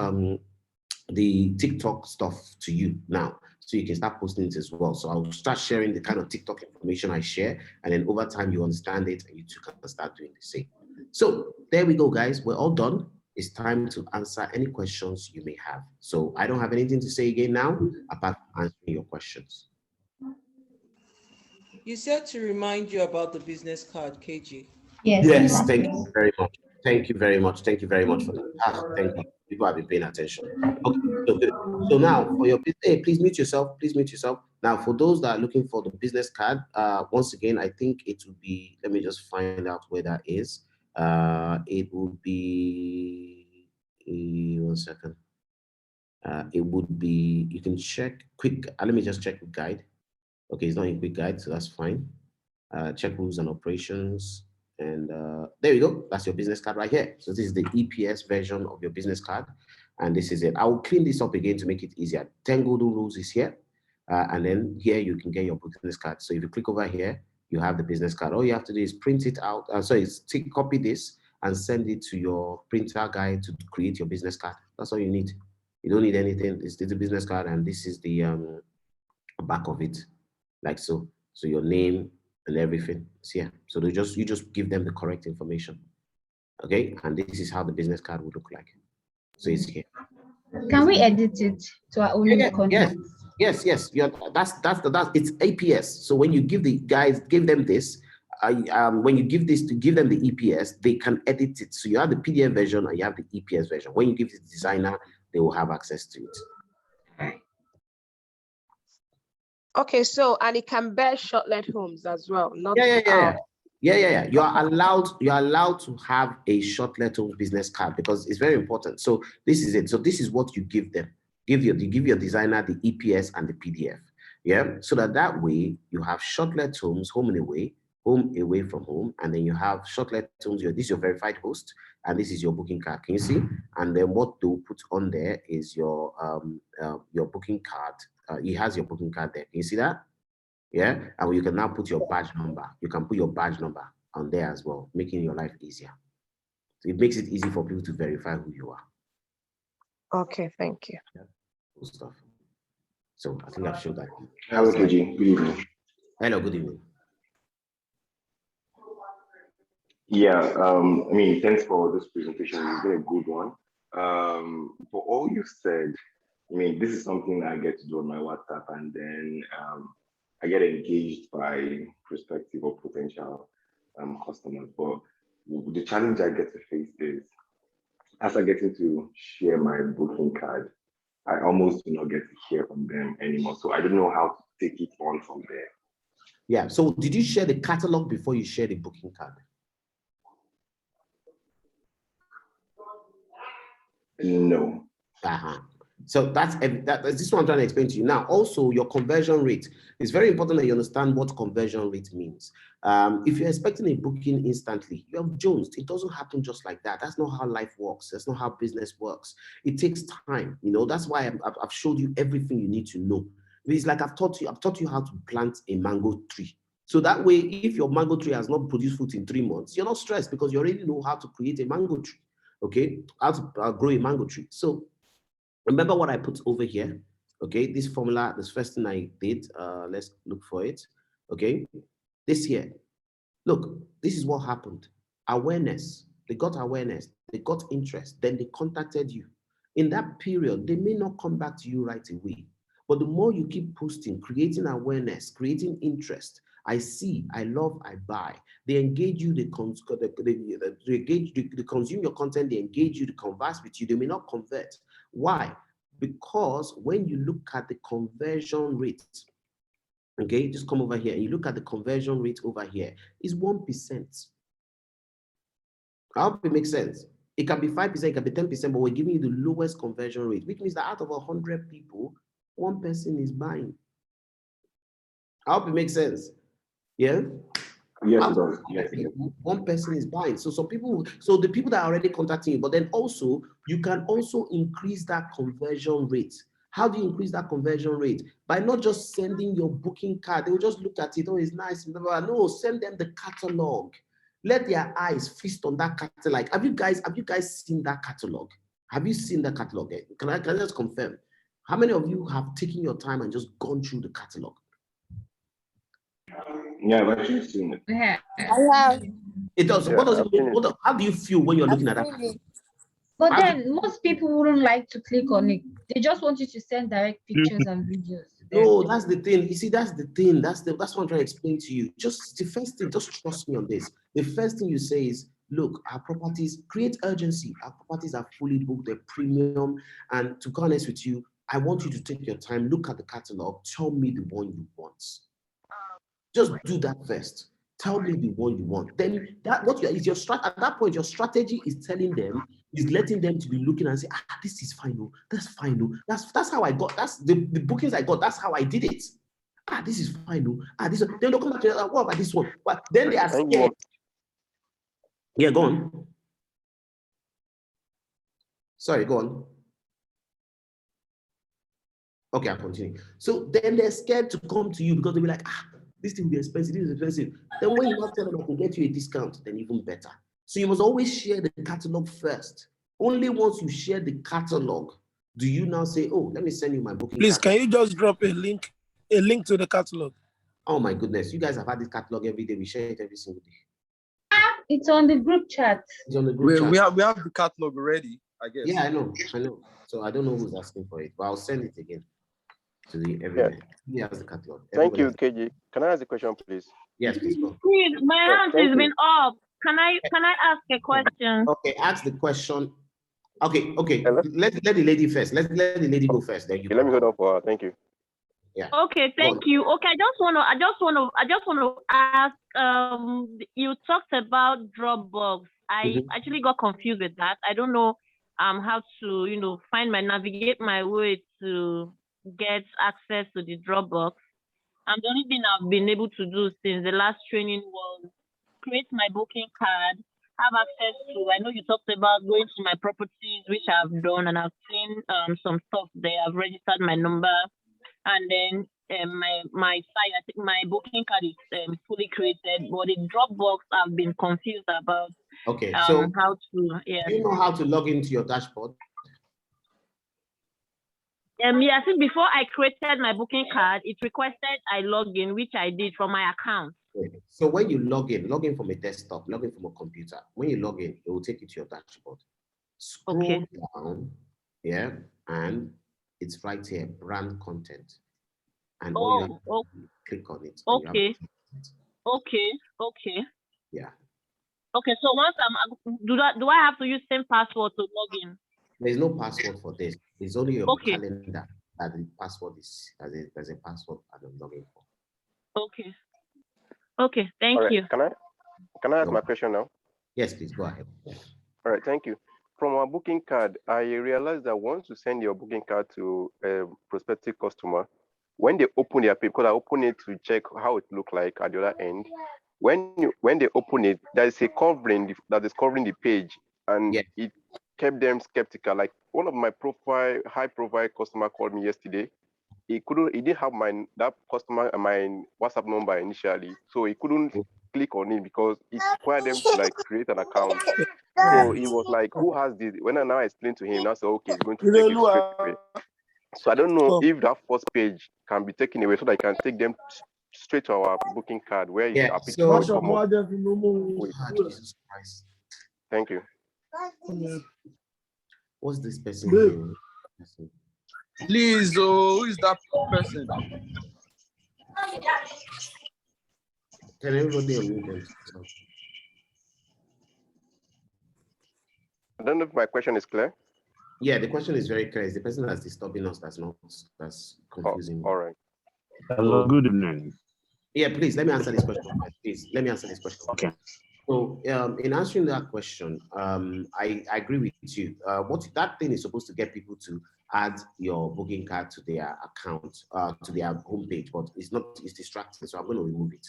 the TikTok stuff to you now, so you can start posting it as well. So I'll start sharing the kind of TikTok information I share, and then over time you understand it and you too can start doing the same. So there we go, guys. We're all done. It's time to answer any questions you may have. So I don't have anything to say again now, apart from answering your questions. You said to remind you about the business card, KG. Yes, thank you very much. Thank you very much. Thank you very much for that. Thank you. People have been paying attention. Okay, so good. So now for your business, please mute yourself. Please mute yourself. Now, for those that are looking for the business card, once again, I think it will be, let me just find out where that is. It would be, one second. It would be, you can check quick, let me just check the guide. Okay, it's not in quick guide, so that's fine. Check rules and operations. And there you go. That's your business card right here. So this is the EPS version of your business card. And this is it. I will clean this up again to make it easier. 10 golden rules is here. And then here you can get your business card. So if you click over here, you have the business card. All you have to do is print it out. Copy this and send it to your printer guy to create your business card. That's all you need. You don't need anything. It's the business card, and this is the back of it, like so. So your name and everything is here. So you just give them the correct information. Okay, and this is how the business card would look like. So it's here. Can we edit it to our own content? Yes. Yeah, that's it's APS. So when you give the guys, give them this, when you give them the EPS, they can edit it. So you have the PDF version and you have the EPS version. When you give it to the designer, they will have access to it. Okay, so and it can bear Shortlethomes as well. Not Yeah. You are allowed to have a Shortlethomes business card because it's very important. So this is it. So this is what you give them. You give your designer the EPS and the PDF. Yeah. So that way you have Shortlethomes home away from home, and then you have Shortlethomes. This is your verified host, and this is your booking card. Can you see? And then what they'll put on there is your booking card. It has your booking card there. Can you see that? Yeah, and you can now put your badge number. You can put your badge number on there as well, making your life easier. So it makes it easy for people to verify who you are. Okay, thank you. Yeah, cool stuff. So I think I've showed that. Hello, KG. Good evening. Hello, good evening. Yeah, thanks for this presentation. It's been a good one. For all you said, this is something I get to do on my WhatsApp, and then I get engaged by prospective or potential customers. But the challenge I get to face is, as I get to share my booking card, I almost do not get to hear from them anymore. So I don't know how to take it on from there. Yeah, so did you share the catalog before you share the booking card? No. So this is what I'm trying to explain to you. Now, also your conversion rate. It's very important that you understand what conversion rate means. If you're expecting a booking instantly, you have jonesed. It doesn't happen just like that. That's not how life works. That's not how business works. It takes time. That's why I've showed you everything you need to know. It's like I've taught you how to plant a mango tree. So that way, if your mango tree has not produced fruit in 3 months, you're not stressed because you already know how to create a mango tree. Okay, how to grow a mango tree. So remember what I put over here. Okay, this formula, this first thing I did, let's look for it. Okay, this here. Look, this is what happened. Awareness. They got awareness. They got interest. Then they contacted you. In that period, they may not come back to you right away. But the more you keep posting, creating awareness, creating interest, I see, I love, I buy. They engage you, they consume your content, they engage you, they converse with you, they may not convert. Why? Because when you look at the conversion rate, okay, just come over here and you look at the conversion rate over here, is 1%. I hope it makes sense. It can be 5%, it can be 10%, but we're giving you the lowest conversion rate, which means that out of 100 people, 1 person is buying. I hope it makes sense. Yeah. Yes, Out it of does. 100 Yes, yes. people, one person is buying. So some people, so the people that are already contacting you, but then also you can also increase that conversion rate. How do you increase that conversion rate? By not just sending your booking card. They will just look at it. Oh, it's nice. Blah, blah, blah. No, send them the catalog. Let their eyes feast on that catalog. Have you guys seen that catalog? Have you seen the catalog? Can I just confirm? How many of you have taken your time and just gone through the catalog? Yeah, I've actually seen it. Yeah. I have. It does. Yeah, What does it I've mean? seen it. How do you feel when you're looking at that? I've seen it. But How do- then most people wouldn't like to click on it. They just want you to send direct pictures and videos. No, that's the thing. You see, that's the thing. That's what I'm trying to explain to you. Just the first thing, just trust me on this. The first thing you say is, look, our properties create urgency. Our properties are fully booked, they're premium. And to be honest with you, I want you to take your time, look at the catalog, tell me the one you want. Just do that first. Tell me the one you want. Then that what is your strat at that point, your strategy is telling them, is letting them to be looking and say, this is fine, oh, that's fine, oh. That's how I got, that's the bookings I got, that's how I did it. This is fine, oh. This one. Then they'll come back to what about this one? But then they are Thank scared. you. Yeah, go on. Sorry, go on. Okay, I'll continue. So then they're scared to come to you because they'll be like, this thing will be expensive, this is expensive. Then when you not tell them I can get you a discount, then even better. So you must always share the catalog first. Only once you share the catalog, do you now say, oh, let me send you my booking Please, catalog. can you just drop a link to the catalog? Oh my goodness, you guys have had this catalog every day. We share it every single day. It's on the group chat. It's on the group chat. We have the catalog already, I guess. Yeah, I know. So I don't know who's asking for it, but I'll send it again to everybody. He has the catalog. Thank you, Everybody KG. Can I ask a question, please? Yes, please go. Please, my hand thank has you. been up. Can I ask a question? Okay, ask the question. Okay. Hello? Let the lady first. Let the lady go first. Then you. Okay, let me hold on for her. Thank you. Yeah. Okay, thank you. Okay, I just want to ask. You talked about Dropbox. I actually got confused with that. I don't know how to navigate my way to get access to the Dropbox. And the only thing I've been able to do since the last training was create my booking card, have access to, I know you talked about going to my properties, which I've done, and I've seen some stuff there. I've registered my number, and then my site, I think my booking card is fully created, but the Dropbox I've been confused about. Okay, so how to, yeah. Do you know how to log into your dashboard? Yeah, I think before I created my booking card, it requested I log in, which I did from my account. Okay. So when you log in from a desktop, log in from a computer. When you log in, it will take you to your dashboard. Scroll down, yeah, and it's right here, brand content. And all you have to click on it. Okay. Yeah. Okay, so once do I have to use same password to log in? There's no password for this. It's only your calendar that the password is as a password and I'm logging for. Okay, thank you. Can I ask my question now? Yes, please go ahead. All right, thank you. From our booking card, I realized that once you send your booking card to a prospective customer, when they open their page, because I open it to check how it looks like at the other end, when they open it, there is a covering that is covering the page, and it kept them skeptical. Like one of my high-profile customer called me yesterday. He didn't have that customer my WhatsApp number initially, so he couldn't click on it because it required them to create an account. So he was like, "Who has this?" When I now explained to him, now say, "Okay, he's going to take it straight away." So I don't know if that first page can be taken away so that I can take them straight to our booking card where you are picking up. Jesus Christ. Thank you. What's this person doing? Please, who is that person? Can everybody unmute themselves? I don't know if my question is clear. Yeah, the question is very clear. It's the person that's disturbing us that's confusing. All right. Hello, good evening. Yeah, please let me answer this question. Please let me answer this question. Okay. So in answering that question, I agree with you. What that thing is supposed to get people to add your booking card to their account, to their homepage, but it's not. It's distracting, so I'm going to remove it.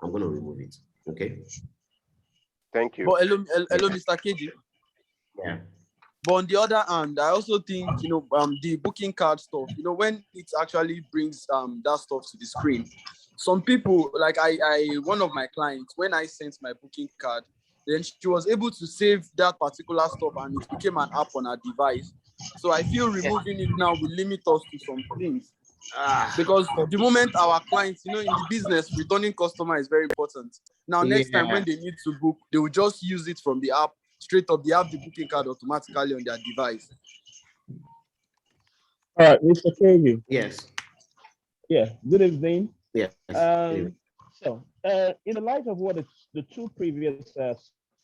I'm going to remove it. Okay. Thank you. But hello, Mr. KG. Yeah. But on the other hand, I also think, the booking card stuff, when it actually brings that stuff to the screen, some people, like one of my clients, when I sent my booking card, then she was able to save that particular stuff and it became an app on her device. So I feel removing it now will limit us to some things. Because the moment our clients, in the business, returning customer is very important. Now, next time when they need to book, they will just use it from the app, straight up. They have the booking card automatically on their device. All right, Mr. KG. Yes. Yeah, good evening. Yes. So, in the light of what the two previous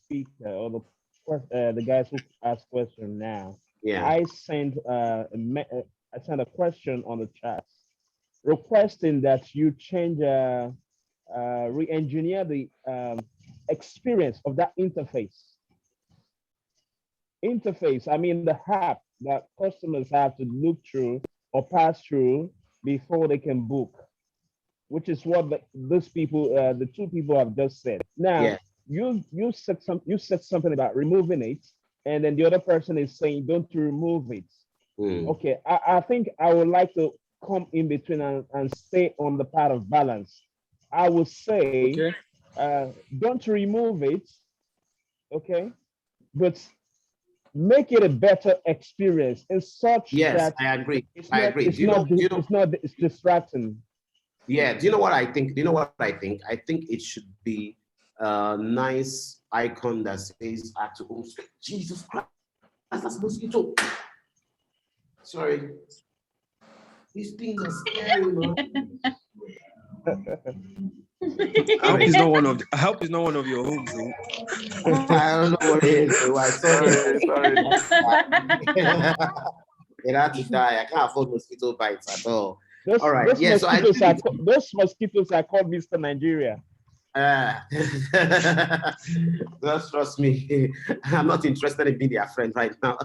speakers or the guys who asked question now, I sent a question on the chat requesting that you change, re-engineer the experience of that interface. I mean the app that customers have to look through or pass through before they can book, which is what those people, the two people have just said. Now, you said something about removing it, and then the other person is saying don't remove it. Okay, I think I would like to come in between and stay on the part of balance. I would say, don't remove it, okay, but make it a better experience in such that I agree. It's distracting. Yeah, do you know what I think? I think it should be a nice icon that says add to home screen. Jesus Christ, that's mosquito. Sorry. These things are scary, man. I hope it's not one of your homes, though. I don't know what it is. So I saw it. Sorry. It had to die. I can't afford mosquito bites at all. All right. Those mosquitoes are called Mr. Nigeria. Just trust me. I'm not interested in being their friend right now.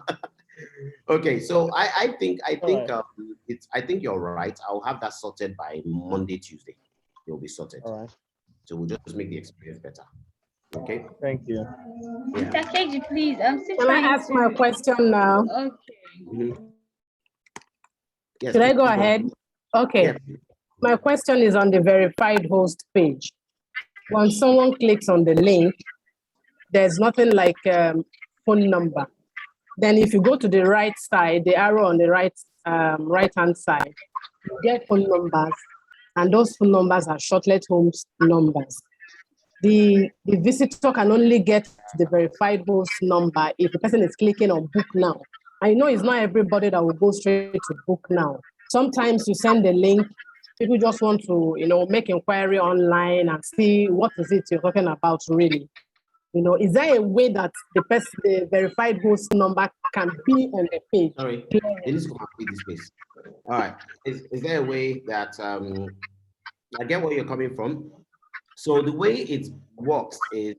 Okay, so I think you're right. I'll have that sorted by Monday, Tuesday. It'll be sorted. All right. So we'll just make the experience better. Okay. Thank you. Mr. KG, please. I'm still Can I trying ask to... my question now? Okay. Yes, Should I go ahead? Okay. Yeah. My question is on the verified host page. When someone clicks on the link, there's nothing like phone number. Then if you go to the right side, the arrow on the right-hand side, you get phone numbers, and those phone numbers are Shortlethomes numbers. The visitor can only get the verified host number if the person is clicking on book now. I know it's not everybody that will go straight to book now. Sometimes you send the link, people just want to, make inquiry online and see what is it you're talking about really. Is there a way that the verified host number can be on the page? Sorry, it is going to complete this space. All right. Is there a way that I get where you're coming from? So the way it works is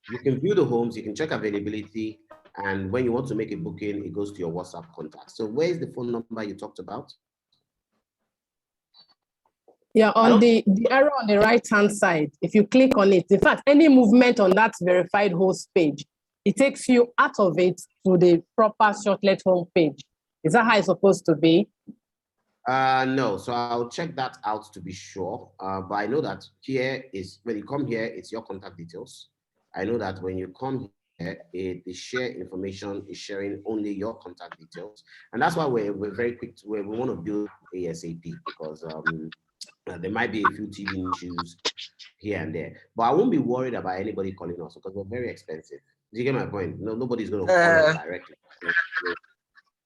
you can view the homes, you can check availability, and when you want to make a booking, it goes to your WhatsApp contact. So where is the phone number you talked about? Yeah, on the arrow on the right-hand side, if you click on it, in fact, any movement on that verified host page, it takes you out of it to the proper Shortlet home page. Is that how it's supposed to be? No, so I'll check that out to be sure. But I know that here is, when you come here, it's your contact details. I know that when you come here, the share information is sharing only your contact details. And that's why we're very quick, we want to build ASAP because there might be a few TV issues here and there. But I won't be worried about anybody calling us because we're very expensive. Do you get my point? No, nobody's going to call us directly.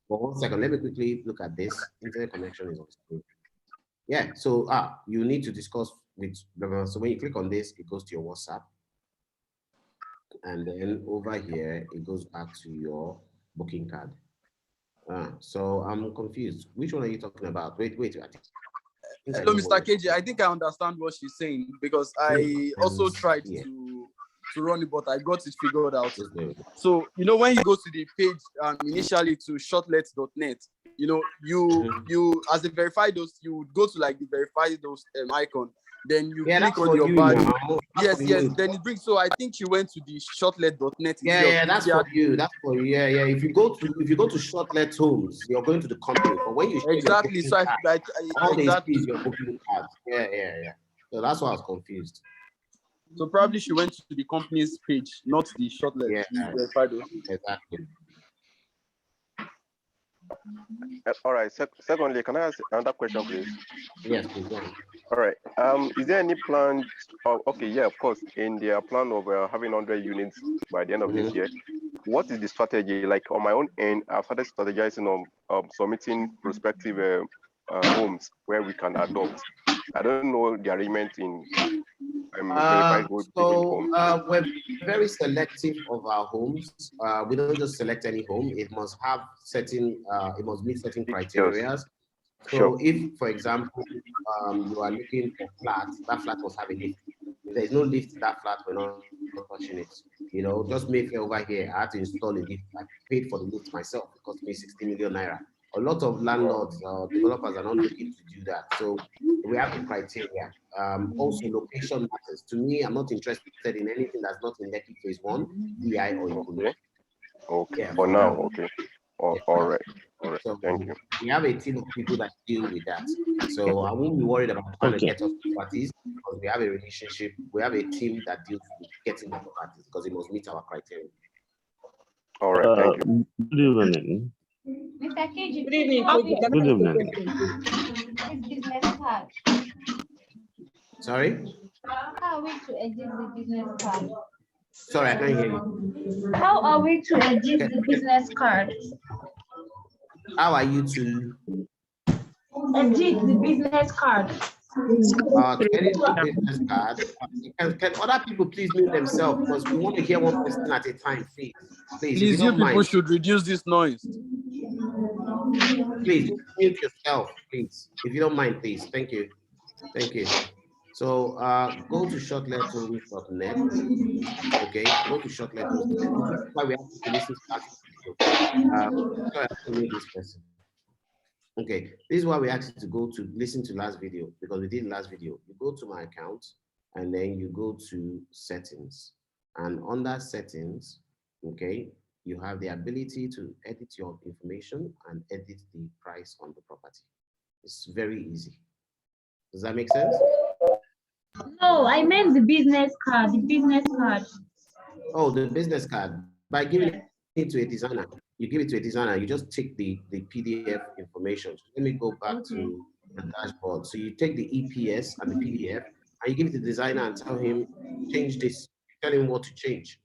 But 1 second, let me quickly look at this. Internet connection is on screen. Yeah, so you need to discuss with, so when you click on this, it goes to your WhatsApp. And then over here, it goes back to your booking card. So I'm confused. Which one are you talking about? Wait. Hello, Mr. KJ. I think I understand what she's saying because I also tried to run it, but I got it figured out. So, when you go to the page initially to shortlet.net, you as a verified host, you would go to like the verified host icon. then you Yeah, click that's on for your you badge. now. That's Yes, for yes. you. Then it brings. So I think she went to the shortlet.net. Yeah, that's for you. That's for you. Yeah, yeah. If you go to Shortlethomes, you're going to the company. But when you share your Exactly. booking So card, all they see exactly. is your booking card. Yeah, yeah, yeah. So that's why I was confused. So probably she went to the company's page, not the shortlet. Yeah, Exactly. All right. Secondly, can I ask another question, please? Yes, please. Go on. All right. Is there any plan? Oh, okay. Yeah, of course. In their plan of having 100 units by the end of this year, what is the strategy? Like on my own end, I've started strategizing on submitting prospective homes where we can adopt. I don't know the arrangement in verified homes. We're very selective of our homes. We don't just select any home. It must have certain, it must meet certain criteria. So if, for example, you are looking for flats, that flat must have a lift. If there's no lift in that flat, we're not touching it. You know, just Mayfair over here, I had to install a lift. I paid for the lift myself. It cost me 60 million naira. A lot of landlords or developers are not looking to do that. So we have the criteria. Also, location matters. To me, I'm not interested in anything that's not in Lekki Phase 1, DI, or Ikulu. Okay. Yeah, For now, okay. All right. All right. So Thank you. we have a team of people that deal with that. So I won't be worried about trying to get us properties because we have a relationship. We have a team that deals with getting the properties because it must meet our criteria. All right. Thank you. Good evening. Mr. KG, Good evening, how Kogi. Can I Good ask a evening. question, please? this business card? Sorry? How are we to edit the business card? Sorry, I can't hear you. How are we to edit the business card? How are you to Edit the business card. to edit the business card? Can other people please mute themselves because we want to hear one person at a time, please. Please, if you Please, you don't people mind, should reduce this noise. please mute yourself, please. If you don't mind, please. Thank you. Thank you. So go to shortlethomes.net. Okay, go to shortlethomes.net. This is why we have to listen to that video. Sorry, I have to mute this person. Okay, this is why we asked you to go to listen to last video because we did last video. You go to my account and then you go to settings, and under settings, okay, you have the ability to edit your information and edit the price on the property. It's very easy. Does that make sense? No, I meant the business card. The business card. Oh, the business card. By giving it to a designer, you give it to a designer, you just take the PDF information. So let me go back to the dashboard. So you take the EPS and the PDF, and you give it to the designer and tell him, change this. Tell him what to change.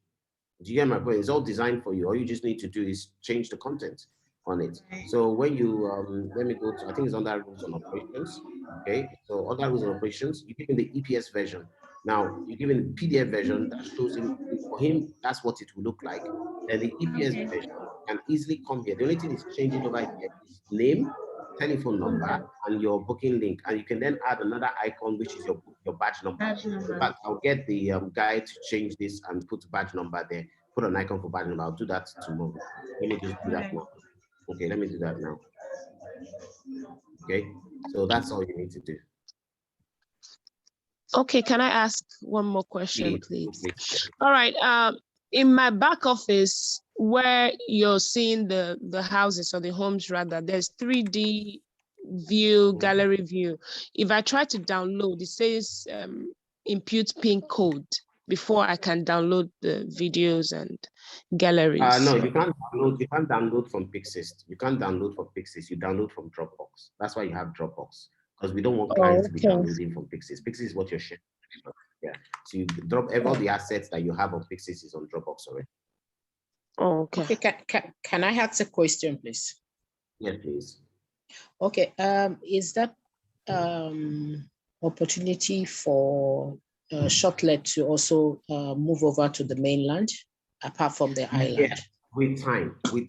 Do you get my point? It's all designed for you. All you just need to do is change the content on it. So when you, let me go to, I think it's under rules and operations. Okay, so under rules and operations, you give him the EPS version. Now you give him the PDF version that shows him, for him, that's what it will look like. Then the EPS version can easily come here. The only thing is changing over here is name, telephone number, and your booking link. And you can then add another icon, which is your badge number. In fact, I'll get the guy to change this and put badge number there. Put an icon for badge number. I'll do that tomorrow. Let me just do that now. Okay, let me do that now. Okay, so that's all you need to do. Okay, can I ask one more question, please? All right. In my back office, where you're seeing the houses or the homes rather, there's 3D view, gallery view. If I try to download, it says impute pin code before I can download the videos and galleries. No, you can't download. You can't download from Pixist. You can't download from Pixist. You download from Dropbox. That's why you have Dropbox, because we don't want clients to be downloading from Pixist. Pixist is what you're sharing. Yeah. So you drop all the assets that you have on Pixist is on Dropbox already. Oh, okay. Okay. Can I ask a question, please? Yeah, please. Okay. Is that opportunity for Shortlet to also move over to the mainland, apart from the island? Yeah, with time. We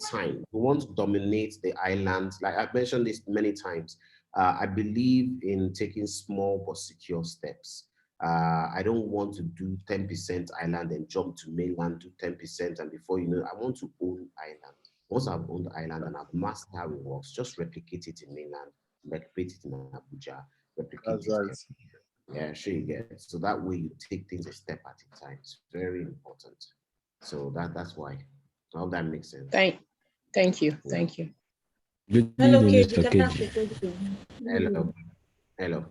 want to dominate the island. Like I've mentioned this many times. I believe in taking small but secure steps. I don't want to do 10% island and jump to mainland, do 10%, and before you know, I want to own island. Once I've owned the island and I've mastered how it works, just replicate it in mainland, replicate it in Abuja, replicate it. Yeah, sure you get it. So that way you take things a step at a time. It's very important. So that's why. All that makes sense. Thank you. Thank you. Good Hello, evening, KG. Mr. Can I ask a KG. question? Hello. Hello.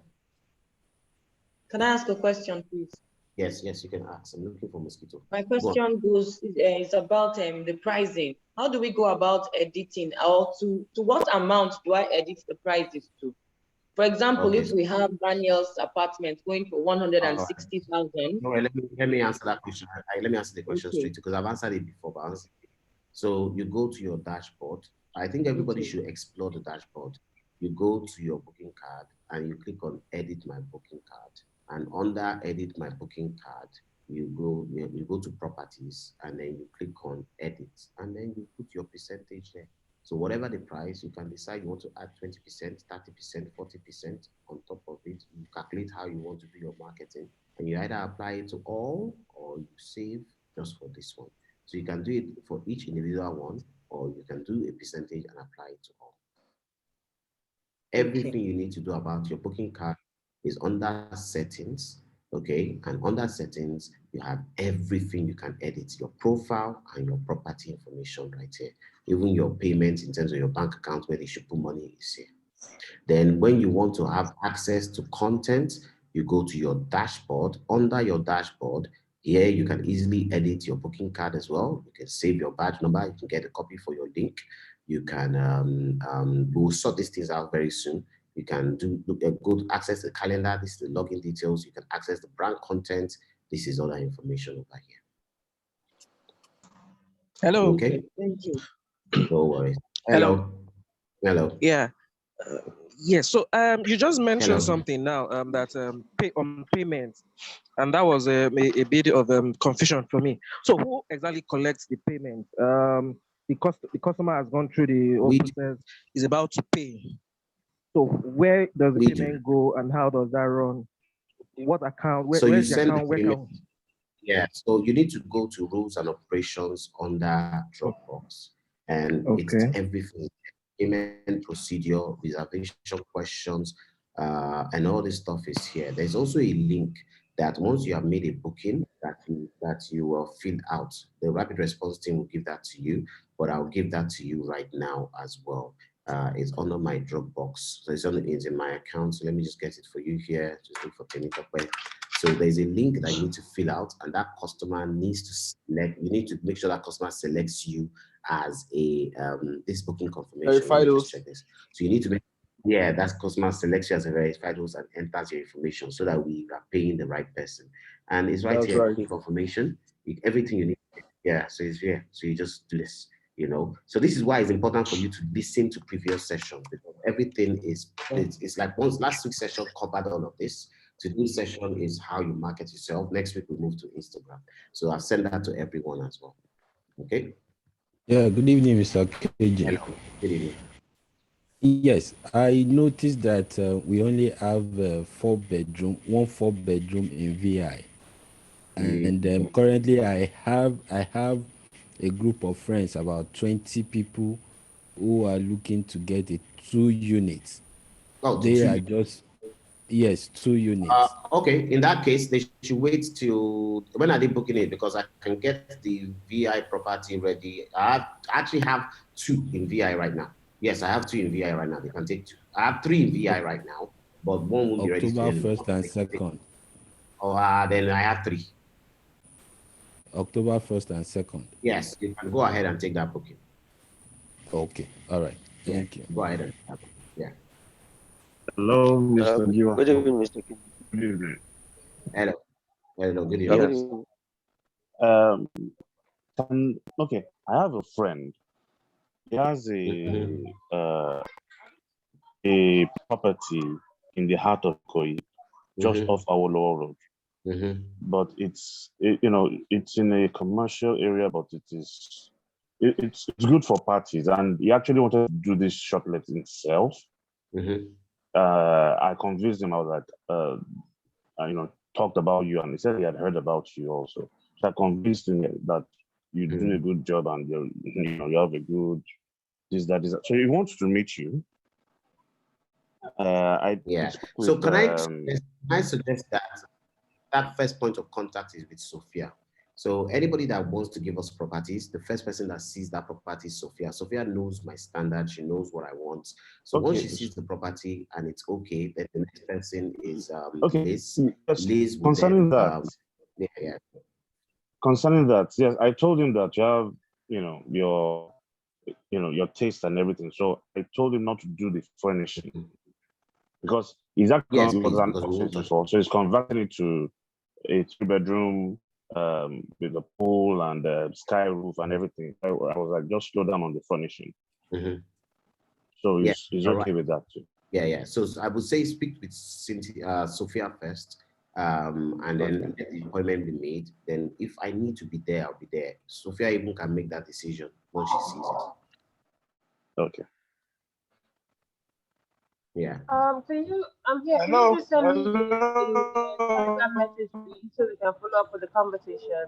Can I ask a question, please? Yes, you can ask. I'm looking for mosquito. My Go on. question is about the pricing. How do we go about editing, or to what amount do I edit the prices to? For example, Okay. if we have Daniel's apartment going for 160,000. No, let me answer that question. Let me answer the question Okay. straight because I've answered it before. But I'll answer it. So you go to your dashboard. I think everybody should explore the dashboard. You go to your booking card and you click on Edit My Booking Card. And under Edit My Booking Card, you go to Properties and then you click on Edit and then you put your percentage there. So whatever the price, you can decide you want to add 20%, 30%, 40% on top of it. You calculate how you want to do your marketing and you either apply it to all or you save just for this one. So you can do it for each individual one or you can do a percentage and apply it to all. Everything you need to do about your booking card is under settings, okay? And under settings, you have everything you can edit, your profile and your property information right here. Even your payments in terms of your bank account where they should put money is here. Then when you want to have access to content, you go to your dashboard. Under your dashboard, here you can easily edit your booking card as well. You can save your badge number. You can get a copy for your link. You can, we'll sort these things out very soon. You can go access the calendar. This is the login details. You can access the brand content. This is all that information over here. Hello. Okay. Thank you. No worries. Hello. Hello. Yeah. Yes. So you just mentioned Hello. something now that pay on payment, and that was a bit of confusion for me. So who exactly collects the payment? The customer has gone through the whole process, is about to pay. So where does the payment go and how does that run? What account? So you where's the send account? the payment. Yeah, so you need to go to rules and operations under Dropbox, and it's everything: payment procedure, reservation questions, and all this stuff is here. There's also a link that once you have made a booking that you will fill out. The rapid response team will give that to you, but I'll give that to you right now as well. It's under my Dropbox, so it's in my account. So let me just get it for you here. Just look for payment. So there's a link that you need to fill out, and that customer needs to select. You need to make sure that customer selects you as a this booking confirmation. Verified host. Check this. So you need to make that customer selects you as a verified host and enters your information so that we are paying the right person. And it's right here, booking confirmation. Everything you need. Yeah, so it's here. So you just do this. So this is why it's important for you to listen to previous sessions because everything it's like last week's session covered all of this. Today's session is how you market yourself. Next week we move to Instagram. So I've sent that to everyone as well. Okay. Yeah. Good evening, Mr. KG. Hello. Good evening. Yes, I noticed that we only have one 4-bedroom in VI, and currently I have a group of friends, about 20 people, who are looking to get a 2 units. They are just 2 units. Okay, in that case, they should wait till when are they booking it? Because I can get the VI property ready. I actually have 2 in VI right now. Yes, I have 2 in VI right now. They can take 2. I have 3 in VI right now, but 1 won't be ready. October 1st and 2nd. Then I have 3. October 1st and 2nd. Yes, you can go ahead and take that booking. Okay, all right. Thank you. Go ahead and Hello, Mr. Giwa. Good evening, Mr. King. Good evening. Hello. Good evening. Okay, I have a friend. He has a property in the heart of Koi, just off our lower road. But it's in a commercial area, but it's good for parties, and he actually wanted to do this shortlet himself. I convinced him. I was like, talked about you, and he said he had heard about you also. So I convinced him that you're doing a good job and you have a good this, that, is that. So he wants to meet you. So can I I suggest that first point of contact is with Sophia. So anybody that wants to give us properties, the first person that sees that property is Sophia. Sophia knows my standard. She knows what I want. So once she sees the property and it's okay, then the next person is Liz. Yes. Liz will Concerning then, that, yeah. Concerning that, yes, I told him that you have, your taste and everything. So I told him not to do the furnishing because he's actually Yes, it was please, an because we won't office touch before, so he's converting it to a 3-bedroom with a pool and sky roof and everything. I was like, just slow down on the furnishing. So he's okay with that too. Yeah. So I would say speak with Sophia first, and then let the appointment be made. Then if I need to be there, I'll be there. Sophia even can make that decision once she sees it. Okay. Yeah. Can you, I'm here. Can Hello. you just send me a Telegram message, please, so we can follow up with the conversation?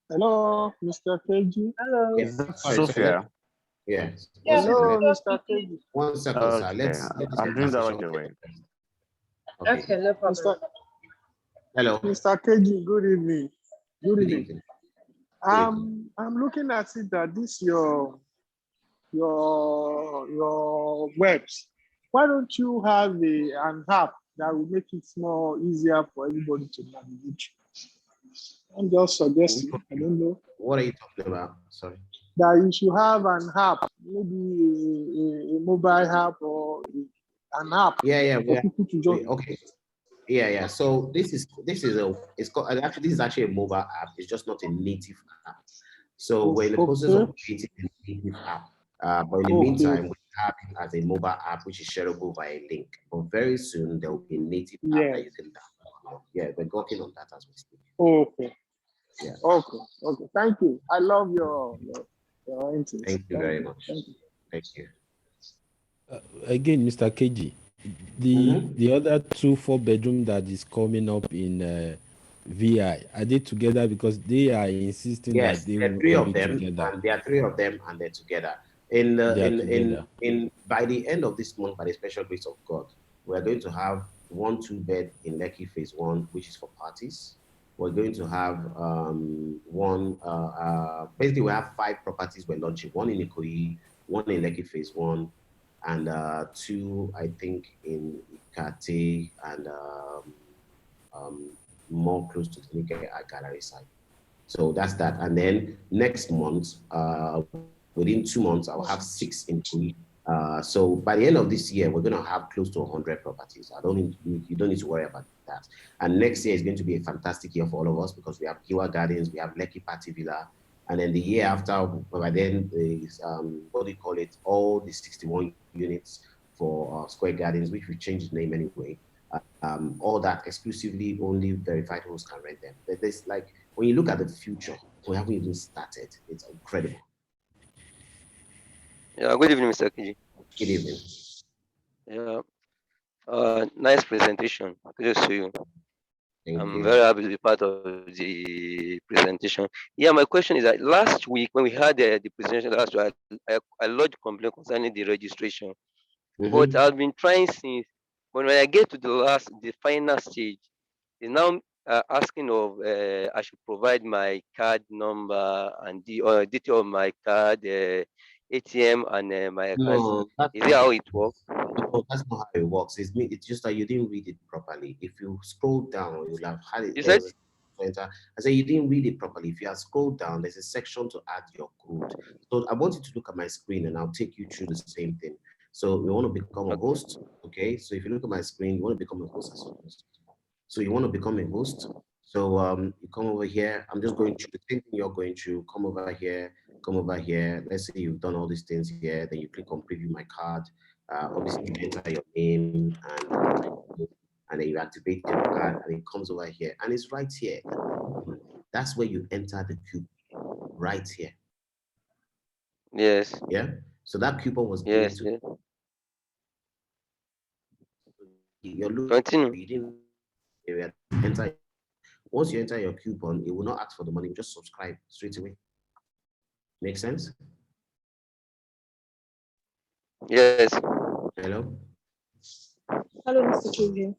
Hello, Mr. KG. Hello. Yes. Sophia. Yes. Hello, Mr. KG. 1 second, Okay. sir. Let's I'm doing that right away. Okay, no problem. Hello. Mr. KG, good evening. Good Good evening. evening. I'm looking at it that this your webs. Why don't you have an app that will make it more easier for everybody to navigate? I'm just suggesting. I don't know. What are you talking about? Sorry. That you should have an app, maybe a mobile app or an app. Yeah. For people to just okay. Yeah. So this is it's called actually this is actually a mobile app. It's just not a native app. So we're in the process of creating a native app. But in the meantime, we have it as a mobile app which is shareable via a link. But very soon there will be a native app that you can download. Yeah, we're working on that as we speak. Okay. Yeah. Okay. Thank you. I love your interest. Thank you very much. Thank you. Again, Mr. KG, the other 2 4-bedroom that is coming up in VI, are they together? Because they are insisting Yes, that they there are will 3 all of be them, together. and there are 3 of them, and they're together. By the end of this month, by the special grace of God, we're going to have 1 2-bed in Lekki phase 1, which is for parties. We're going to have basically we have 5 properties we're launching, 1 in Ikoyi, 1 in Lekki phase 1, and 2, I think, in Ikate, and more close to the Nike Gallery side. So that's that. And then next month, within 2 months, I'll have 6 in Ikoyi. So by the end of this year, we're going to have close to 100 properties. You don't need to worry about that. And next year is going to be a fantastic year for all of us because we have Giwa Gardens, we have Lekki Party Villa, and then the year after, by then, is what do you call it? All the 61 units for Square Gardens, which we changed the name anyway. All that exclusively only verified hosts can rent them. There's like when you look at the future, we haven't even started. It's incredible. Yeah, good evening, Mr. KG. Good evening. Yeah, nice presentation. Good to see you. I'm you. very happy to be part of the presentation. Yeah, my question is that last week when we had the presentation last week, I lodged a complaint concerning the registration. But I've been trying since. But when I get to the final stage, it's now asking of I should provide my card number and the detail of my card, ATM, and my account. No, Is it how it works? No, that's not how it works. It's just that you didn't read it properly. If you scroll down, you'll have had it. You said? I said you didn't read it properly. If you have scrolled down, there's a section to add your code. So I want you to look at my screen and I'll take you through the same thing. So you want to become a host, okay? So if you look at my screen, you want to become a host as a host. So you want to become a host. So you come over here. I'm just going through the same thing you're going through. Come over here. Come over here. Let's say you've done all these things here. Then you click on preview my card. Obviously, you enter your name and then you activate your card, and it comes over here, and it's right here. That's where you enter the coupon, right here. Yes. Yeah. So that coupon was given to. You're looking. You didn't enter. Once you enter your coupon, it will not ask for the money. You just subscribe straight away. Make sense? Yes. Hello. Hello, Mr. KJ.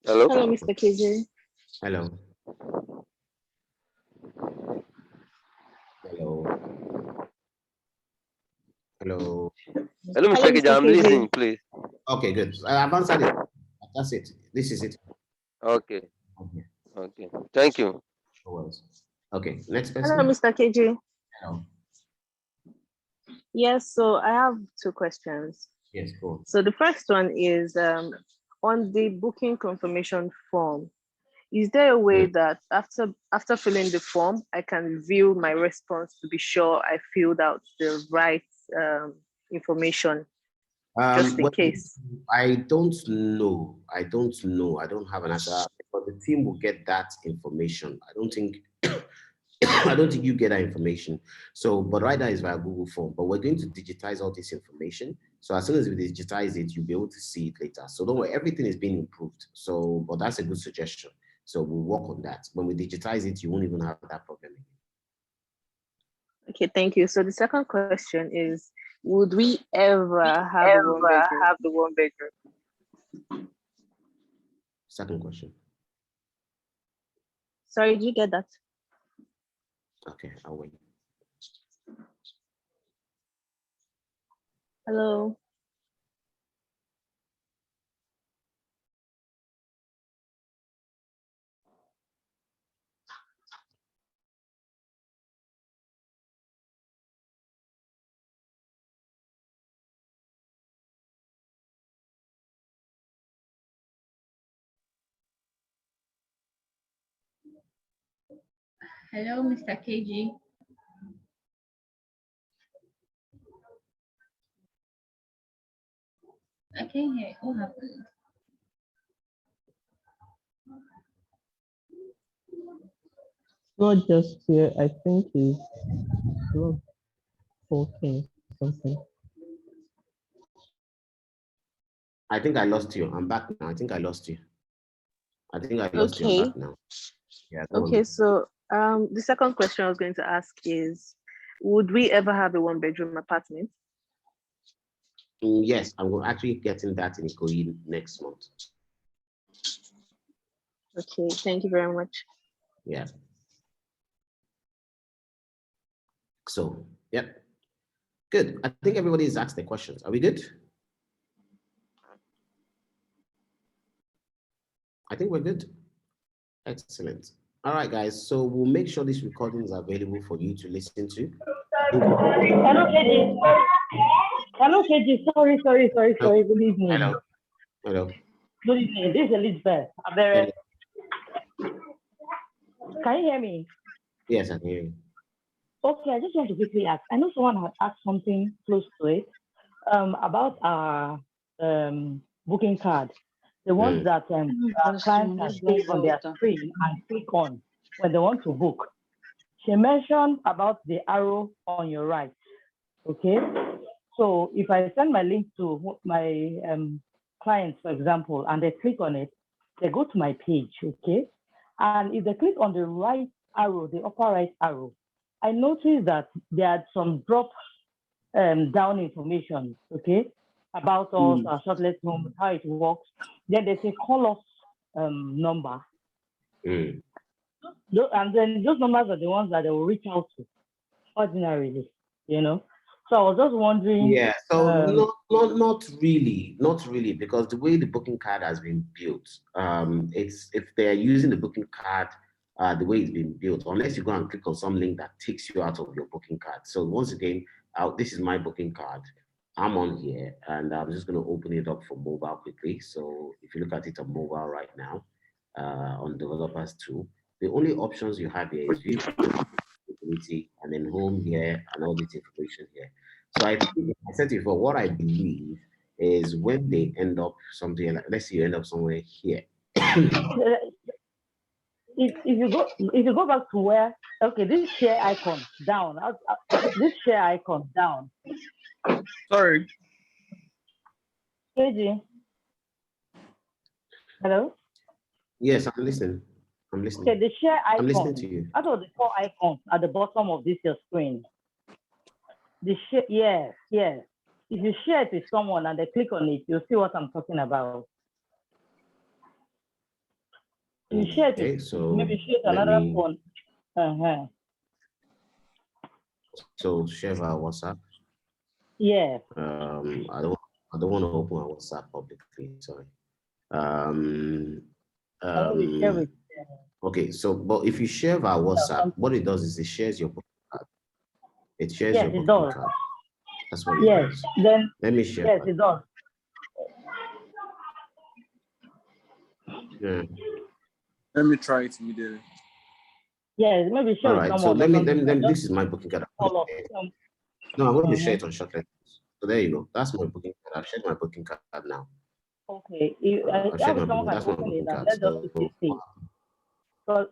Hello. Hello, Mr. KJ. Hello. Hello. Hello. Hello, Mr. KJ. I'm listening, please. Okay, good. I've answered it. That's it. This is it. Okay. Okay. Thank you. Okay, next person. Hello, Mr. KJ. Hello. Yes, so I have two questions. Yes, go on. So the first one is on the booking confirmation form. Is there a way that after filling the form, I can review my response to be sure I filled out the right information, just in Well, case? I don't know. I don't have an answer, but the team will get that information. I don't think you get that information. So, but right now is via Google Form, but we're going to digitize all this information. So as soon as we digitize it, you'll be able to see it later. So don't worry, everything is being improved. So, but that's a good suggestion. So we'll work on that. When we digitize it, you won't even have that problem. Okay, thank you. So the second question is, would we ever have the one bedroom? Second question. Sorry, did you get that? Okay, I'll wait. Hello. Hello, Mr. KG. I can't hear. What happened? Not just here, I think is not talking something. I think I lost you. I'm back now. I think I lost you. I think I lost you. I'm back now. Yeah. Okay, so the second question I was going to ask is, would we ever have a one bedroom apartment? Yes, I'm actually getting that in Ikoyi next month. Okay, thank you very much. Yeah. So, yep. Good. I think everybody's asked their questions. Are we good? I think we're good. Excellent. All right, guys. So we'll make sure this recording is available for you to listen to. Hello, KG. Hello, KG. Sorry. Good evening. Hello. Hello. Good evening. This is Elizabeth. Can you hear me? Yes, I can hear you. Okay, I just want to quickly ask. I know someone had asked something close to it about our booking card, the ones that our clients can see on their screen and click on when they want to book. She mentioned about the arrow on your right. Okay, so if I send my link to my clients, for example, and they click on it, they go to my page. Okay, and if they click on the right arrow, the upper right arrow, I noticed that there are some drop down information, okay, about us, our Shortlethomes, how it works. Then there's a call-off number. And then those numbers are the ones that they will reach out to ordinarily, you know. So I was just wondering. Yeah, so not really, because the way the booking card has been built, it's if they're using the booking card the way it's been built, unless you go and click on some link that takes you out of your booking card. So once again, this is my booking card. I'm on here, and I'm just going to open it up for mobile quickly. So if you look at it on mobile right now, on developers tool, the only options you have here is view, and then home here, and all this information here. So I said before, what I believe is when they end up something like, let's say you end up somewhere here. If you go back to where, okay, this share icon down, this share icon down. Sorry. KG. Hello? Yes, I'm listening. I'm listening. Okay, the share I'm listening icon. to you. Out of the 4 icons at the bottom of this your screen. The share, yes, yes. If you share it with someone and they click on it, you'll see what I'm talking about. You share it Okay, with, so maybe share it let another me. phone. So share via WhatsApp. Yeah. I don't want to open my WhatsApp publicly. Sorry. Share with, Okay, so but if you share via WhatsApp, what it does is it shares your booking card. It shares yes, your it booking does. card. That's what it Yes. does. Then Let me share. yes, it does. Yeah. Let me try it immediately. Yes, maybe share All with right. So someone. let me this is my booking card. No, I'm going to share it on Shortlethomes. So there you go. That's my booking card. I've shared my booking card now. Okay. I've shared my booking. Someone can That's my open it booking and card. let's just So quickly see. Because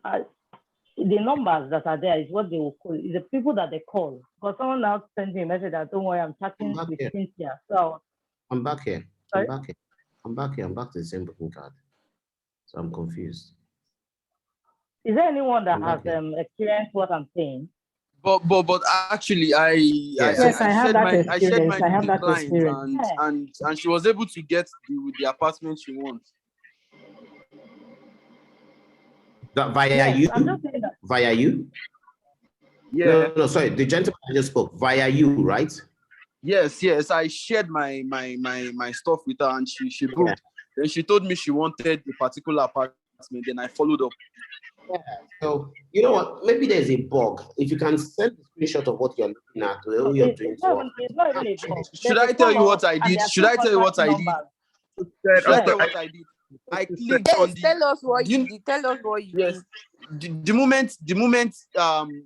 the numbers that are there is what they will call. It's the people that they call. Because someone now sent me a message that don't worry, I'm chatting with here. Cynthia. So I'm back here. sorry? I'm back here. I'm back here. I'm back to the same booking card. So I'm confused. Is there anyone that I'm has back here. experienced what I'm saying? But actually, I have shared that mine. I shared experience. mine I with have the that client, experience. and she was able to get the apartment she wants. That via Yes, you? I'm just saying that. Via you? Yeah. No, sorry. The gentleman just spoke via you, right? Yes. I shared my stuff with her, and she booked. Then she told me she wanted a particular apartment. Then I followed up. Yeah. So you know what? Maybe there's a bug. If you can send a screenshot of what you're looking at, what you're doing to us. It's not even a bug. Should I tell you what I did? Should I tell you what I did? Should I tell you what I did? I clicked on the. Tell us what you did. Tell us what you did. The moment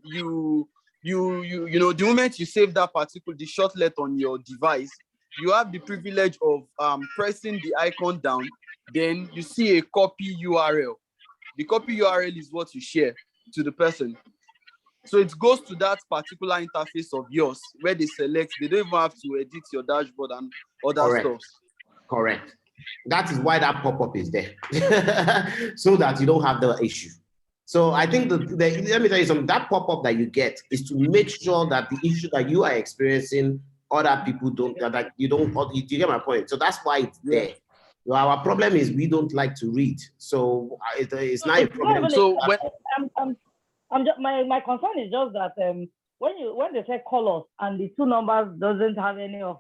you know, the moment you save that particular the shortlet on your device, you have the privilege of pressing the icon down. Then you see a copy URL. The copy URL is what you share to the person. So it goes to that particular interface of yours where they select. They don't even have to edit your dashboard and other stuff. Correct. That is why that pop-up is there. So that you don't have the issue. So I think let me tell you something, that pop-up that you get is to make sure that the issue that you are experiencing, other people don't, that you get my point? So that's why it's there. Our problem is we don't like to read. So it's not a problem. So when I'm just, my concern is just that when they say call us and the 2 numbers doesn't have any of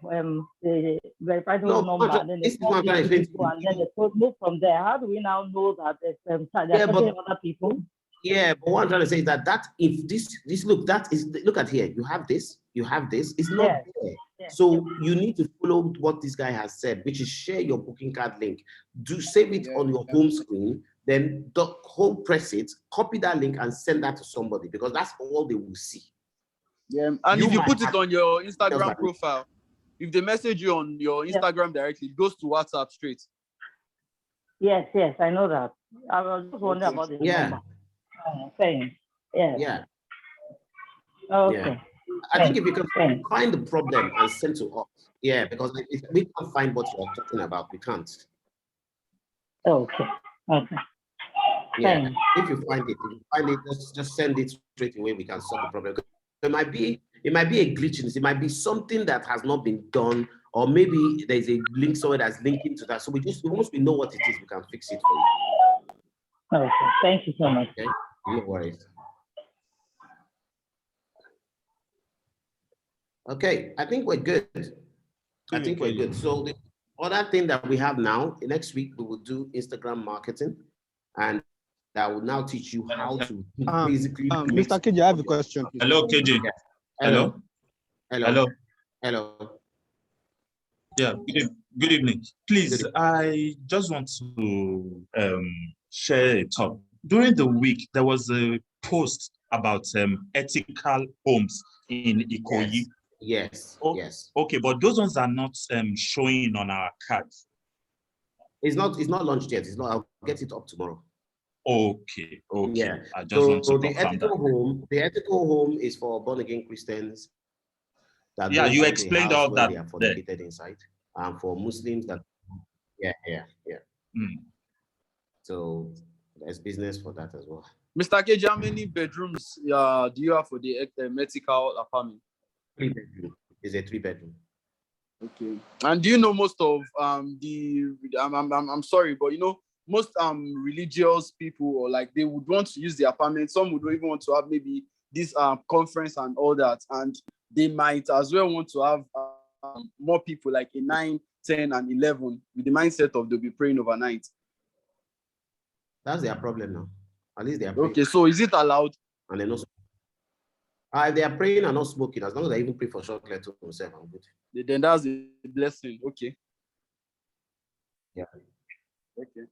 the verified number, then they call people and then they move from there. How do we now know that they're talking other people? Yeah, but what I'm trying to say is that if this look at here, you have this, it's not there. So you need to follow what this guy has said, which is share your booking card link. Save it on your home screen, then press it, copy that link and send that to somebody because that's all they will see. Yeah, and if you put it on your Instagram profile, if they message you on your Instagram directly, it goes to WhatsApp straight. Yes, I know that. I was just wondering about the number. Thanks. Yeah. Okay. Yeah. I think if you can find the problem and send to us, because if we can't find what you're talking about, we can't. Okay. Yeah. If you find it, just send it straight away. We can solve the problem. It might be a glitch in this. It might be something that has not been done, or maybe there's a link somewhere that's linking to that. So once we know what it is, we can fix it for you. Okay. Thank you so much. Okay. No worries. Okay, I think we're good. So the other thing that we have now, next week we will do Instagram marketing, and I will now teach you how to basically. Mr. KJ, I have a question. Please. Hello, KJ. Yeah. Hello. Hello. Yeah. Good evening. Please, I just want to share a thought. During the week, there was a post about ethical homes in Ikoyi. Yes. Okay, but those ones are not showing on our cards. It's not launched yet. It's not. I'll get it up tomorrow. Okay. Yeah. I just want to the ethical home is for born again Christians. You explained all that. They are fornicated inside. For Muslims that. Yeah. Mm. So There's business for that as well. Mr. KJ, how many bedrooms do you have for the medical apartment? 3 bedroom. It's a 3 bedroom. Okay. And do you know most of I'm sorry, but most religious people, or like, they would want to use the apartment. Some would even want to have maybe this conference and all that, and they might as well want to have more people, like a 9, 10, and 11, with the mindset of they'll be praying overnight. That's their problem now. At least they are praying. Okay, so is it allowed? And they're not. If they are praying and not smoking, as long as they even pray for Shortlethomes themselves, I'm good. Then that's a blessing. Okay. Yeah. Okay.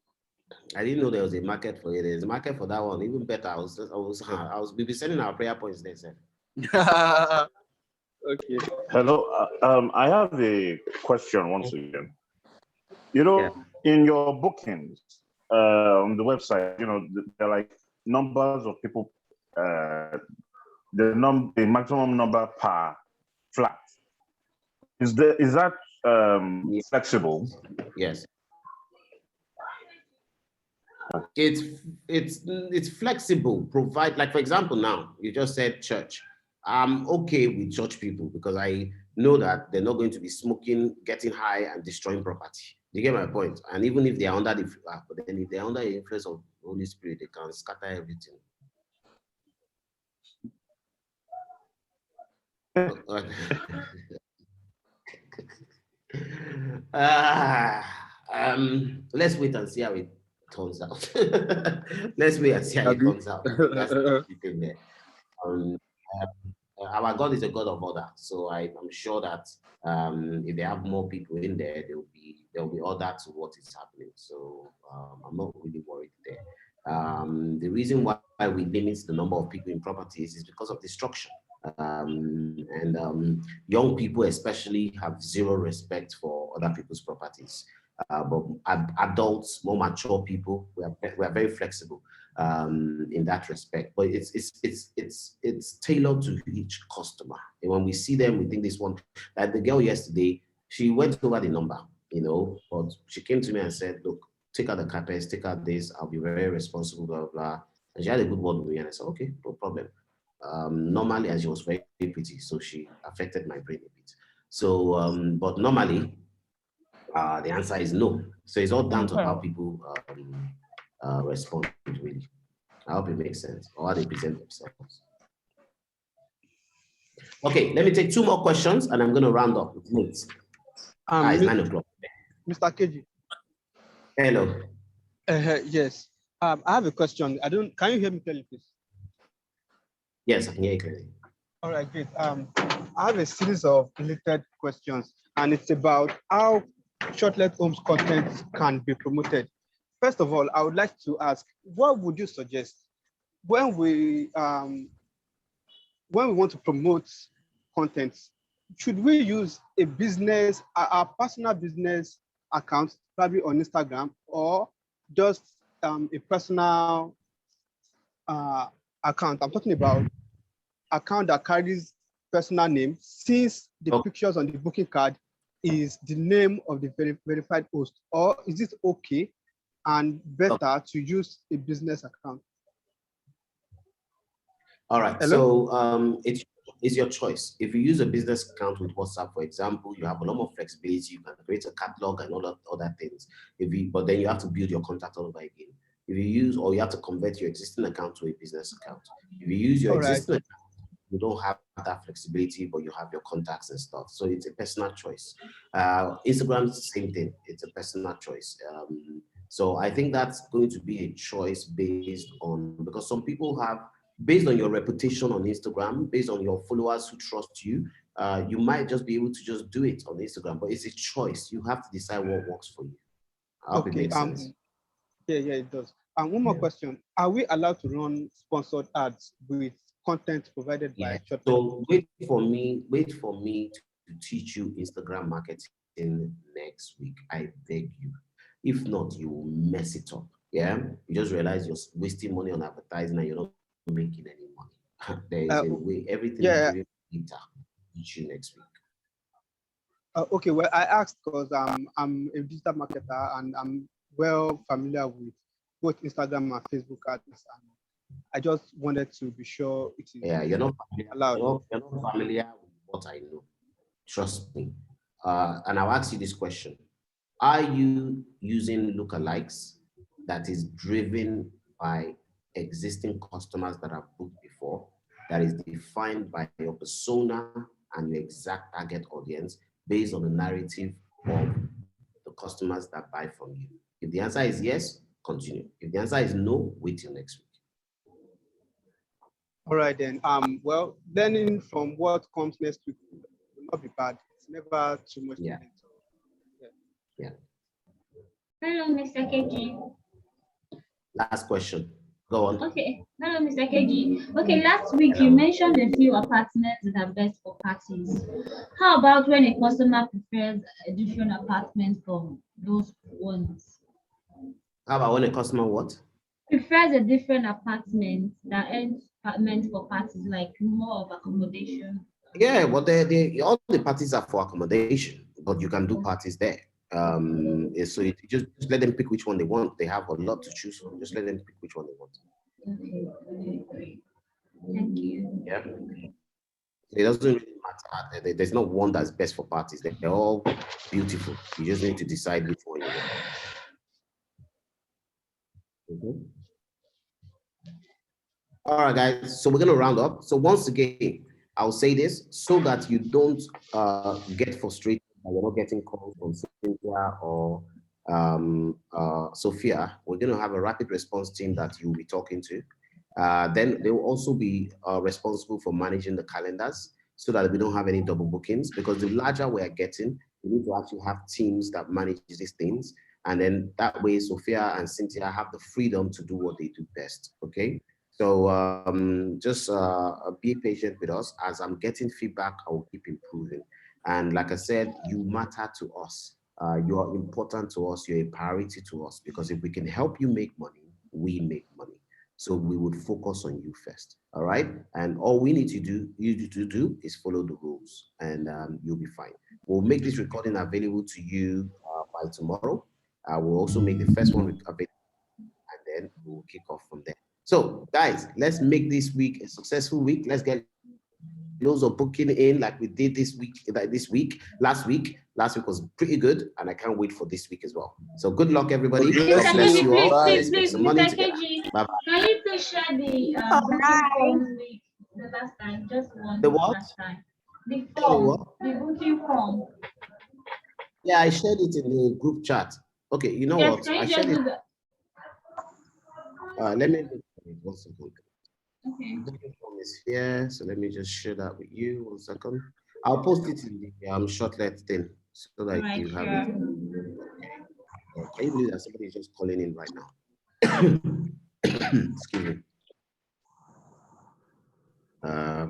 I didn't know there was a market for it. There's a market for that one. Even better. I was be sending our prayer points there, sir. Okay. Hello. I have a question once again. In your bookings on the website, there are like numbers of people, the maximum number per flat. Is that flexible? Yes. It's flexible. Provide, like, for example, now you just said church. I'm okay with church people because I know that they're not going to be smoking, getting high, and destroying property. You get my point? And even if they are under but then if they're under the influence of the Holy Spirit, they can scatter everything. Let's wait and see how it turns out. Let's wait and see how it comes out. That's the thing there. Our God is a God of order, so I'm sure that if they have more people in there, there will be order to what is happening. So I'm not really worried there. The reason why we limit the number of people in properties is because of destruction. Young people especially have zero respect for other people's properties. But adults, more mature people, we are very flexible in that respect. But it's tailored to each customer. And when we see them, we think this one, like the girl yesterday, she went over the number, but she came to me and said, look, take out the carpets, take out this, I'll be very responsible, blah, blah. And she had a good word with me, and I said, okay, no problem. Normally, and she was very pretty, so she affected my brain a bit. So, but normally, the answer is no. So it's all down to how people respond, really. I hope it makes sense, or how they present themselves. Okay, let me take 2 more questions, and I'm going to round up with Nate. It's 9 o'clock. Mr. KG. Hello. Yes. I have a question. Can you hear me clearly, please? Yes, I can hear you clearly. All right, great. I have a series of related questions, and it's about how Shortlethomes content can be promoted. First of all, I would like to ask, what would you suggest when we want to promote content? Should we use a personal business account, probably on Instagram, or just a personal account? I'm talking about account that carries personal name, since the pictures on the booking card is the name of the verified host, or is it okay and better to use a business account? All right. Hello? So it's your choice. If you use a business account with WhatsApp, for example, you have a lot more flexibility. You can create a catalog and all other things. But then you have to build your contact all over again. If you use, or you have to convert your existing account to a business account. If you use your existing account, you don't have that flexibility, but you have your contacts and stuff. So it's a personal choice. Instagram is the same thing. It's a personal choice. So I think that's going to be a choice based on, because some people have, based on your reputation on Instagram, based on your followers who trust you, you might just be able to just do it on Instagram, but it's a choice. You have to decide what works for you. I hope it makes sense. Yeah, it does. And one more question. Are we allowed to run sponsored ads with content provided by Shortlethomes? So wait for me to teach you Instagram marketing next week. I beg you. If not, you will mess it up. Yeah. You just realize you're wasting money on advertising and you're not making any money. There is a way. Everything is very data. Teach you next week. Okay. Well, I asked because I'm a digital marketer and I'm well familiar with both Instagram and Facebook ads. And I just wanted to be sure it is you're not allowed. you're not familiar with what I know. Trust me. And I'll ask you this question. Are you using lookalikes that is driven by existing customers that have booked before, that is defined by your persona and your exact target audience based on the narrative of the customers that buy from you? If the answer is yes, continue. If the answer is no, wait till next week. All right then. Well, learning from what comes next week will not be bad. It's never too much. Yeah. Yeah. Hello, Mr. KG. Last question. Go on. Okay. Hello, Mr. KG. Okay, last week you mentioned a few apartments that are best for parties. How about when a customer prefers a different apartment from those ones? How about when a customer what? Prefers a different apartment that ends apartment for parties, like more of accommodation. Yeah, well, all the parties are for accommodation, but you can do parties there. So you just let them pick which one they want. They have a lot to choose from. Just let them pick which one they want. Okay, great. Thank you. Yeah. It doesn't really matter. There's not one that's best for parties. They're all beautiful. You just need to decide which one you want. Okay. All right, guys. So we're going to round up. So once again, I'll say this so that you don't get frustrated that you're not getting calls from Cynthia or Sophia. We're going to have a rapid response team that you'll be talking to. Then they will also be responsible for managing the calendars so that we don't have any double bookings, because the larger we are getting, we need to actually have teams that manage these things. And then that way, Sophia and Cynthia have the freedom to do what they do best, okay? So just be patient with us. As I'm getting feedback, I will keep improving. And like I said, you matter to us. You are important to us. You're a priority to us, because if we can help you make money, we make money. So we would focus on you first, all right? And all we need to do is follow the rules, and you'll be fine. We'll make this recording available to you by tomorrow. We'll also make the first one available, and then we'll kick off from there. So guys, let's make this week a successful week. Let's get loads of booking in like we did this week, last week. Last week was pretty good, and I can't wait for this week as well. So good luck, everybody. God bless you all. Let's make some money together. Bye-bye. Can you please share the booking form the last time? Just one. The what? Last time. The form, the booking form. Yeah, I shared it in the group chat. Okay, you know Yes, what? can you I just shared do it. that? Let me look at it 1 second. Okay. The booking form is here, so let me just share that with you 1 second. I'll post it in the shortlet thing so that Right, you have sure. it. Can you believe that somebody is just calling in right now? Excuse me.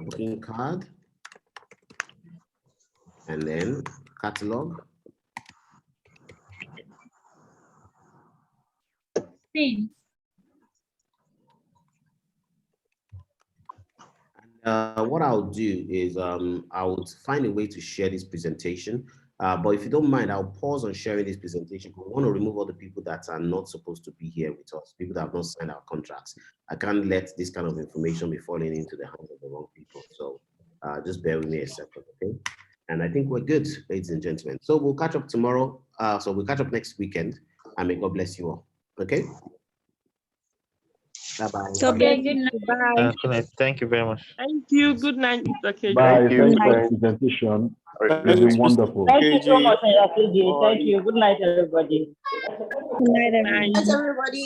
Booking card, and then catalog. Same. What I'll do is I would find a way to share this presentation. But if you don't mind, I'll pause on sharing this presentation. We want to remove all the people that are not supposed to be here with us, people that have not signed our contracts. I can't let this kind of information be falling into the hands of the wrong people. So just bear with me a second, okay? And I think we're good, ladies and gentlemen. So we'll catch up tomorrow. So we'll catch up next weekend, and may God bless you all, okay? Bye-bye. Okay, good night. Bye. Good night. Thank you very much. Thank you. Good night, Mr. KG. Bye. Thank you. Thanks for the presentation. It's been wonderful. Thank you so much, Mr. KG. Thank you. Good night, everybody. Good night, everybody. Thanks, everybody.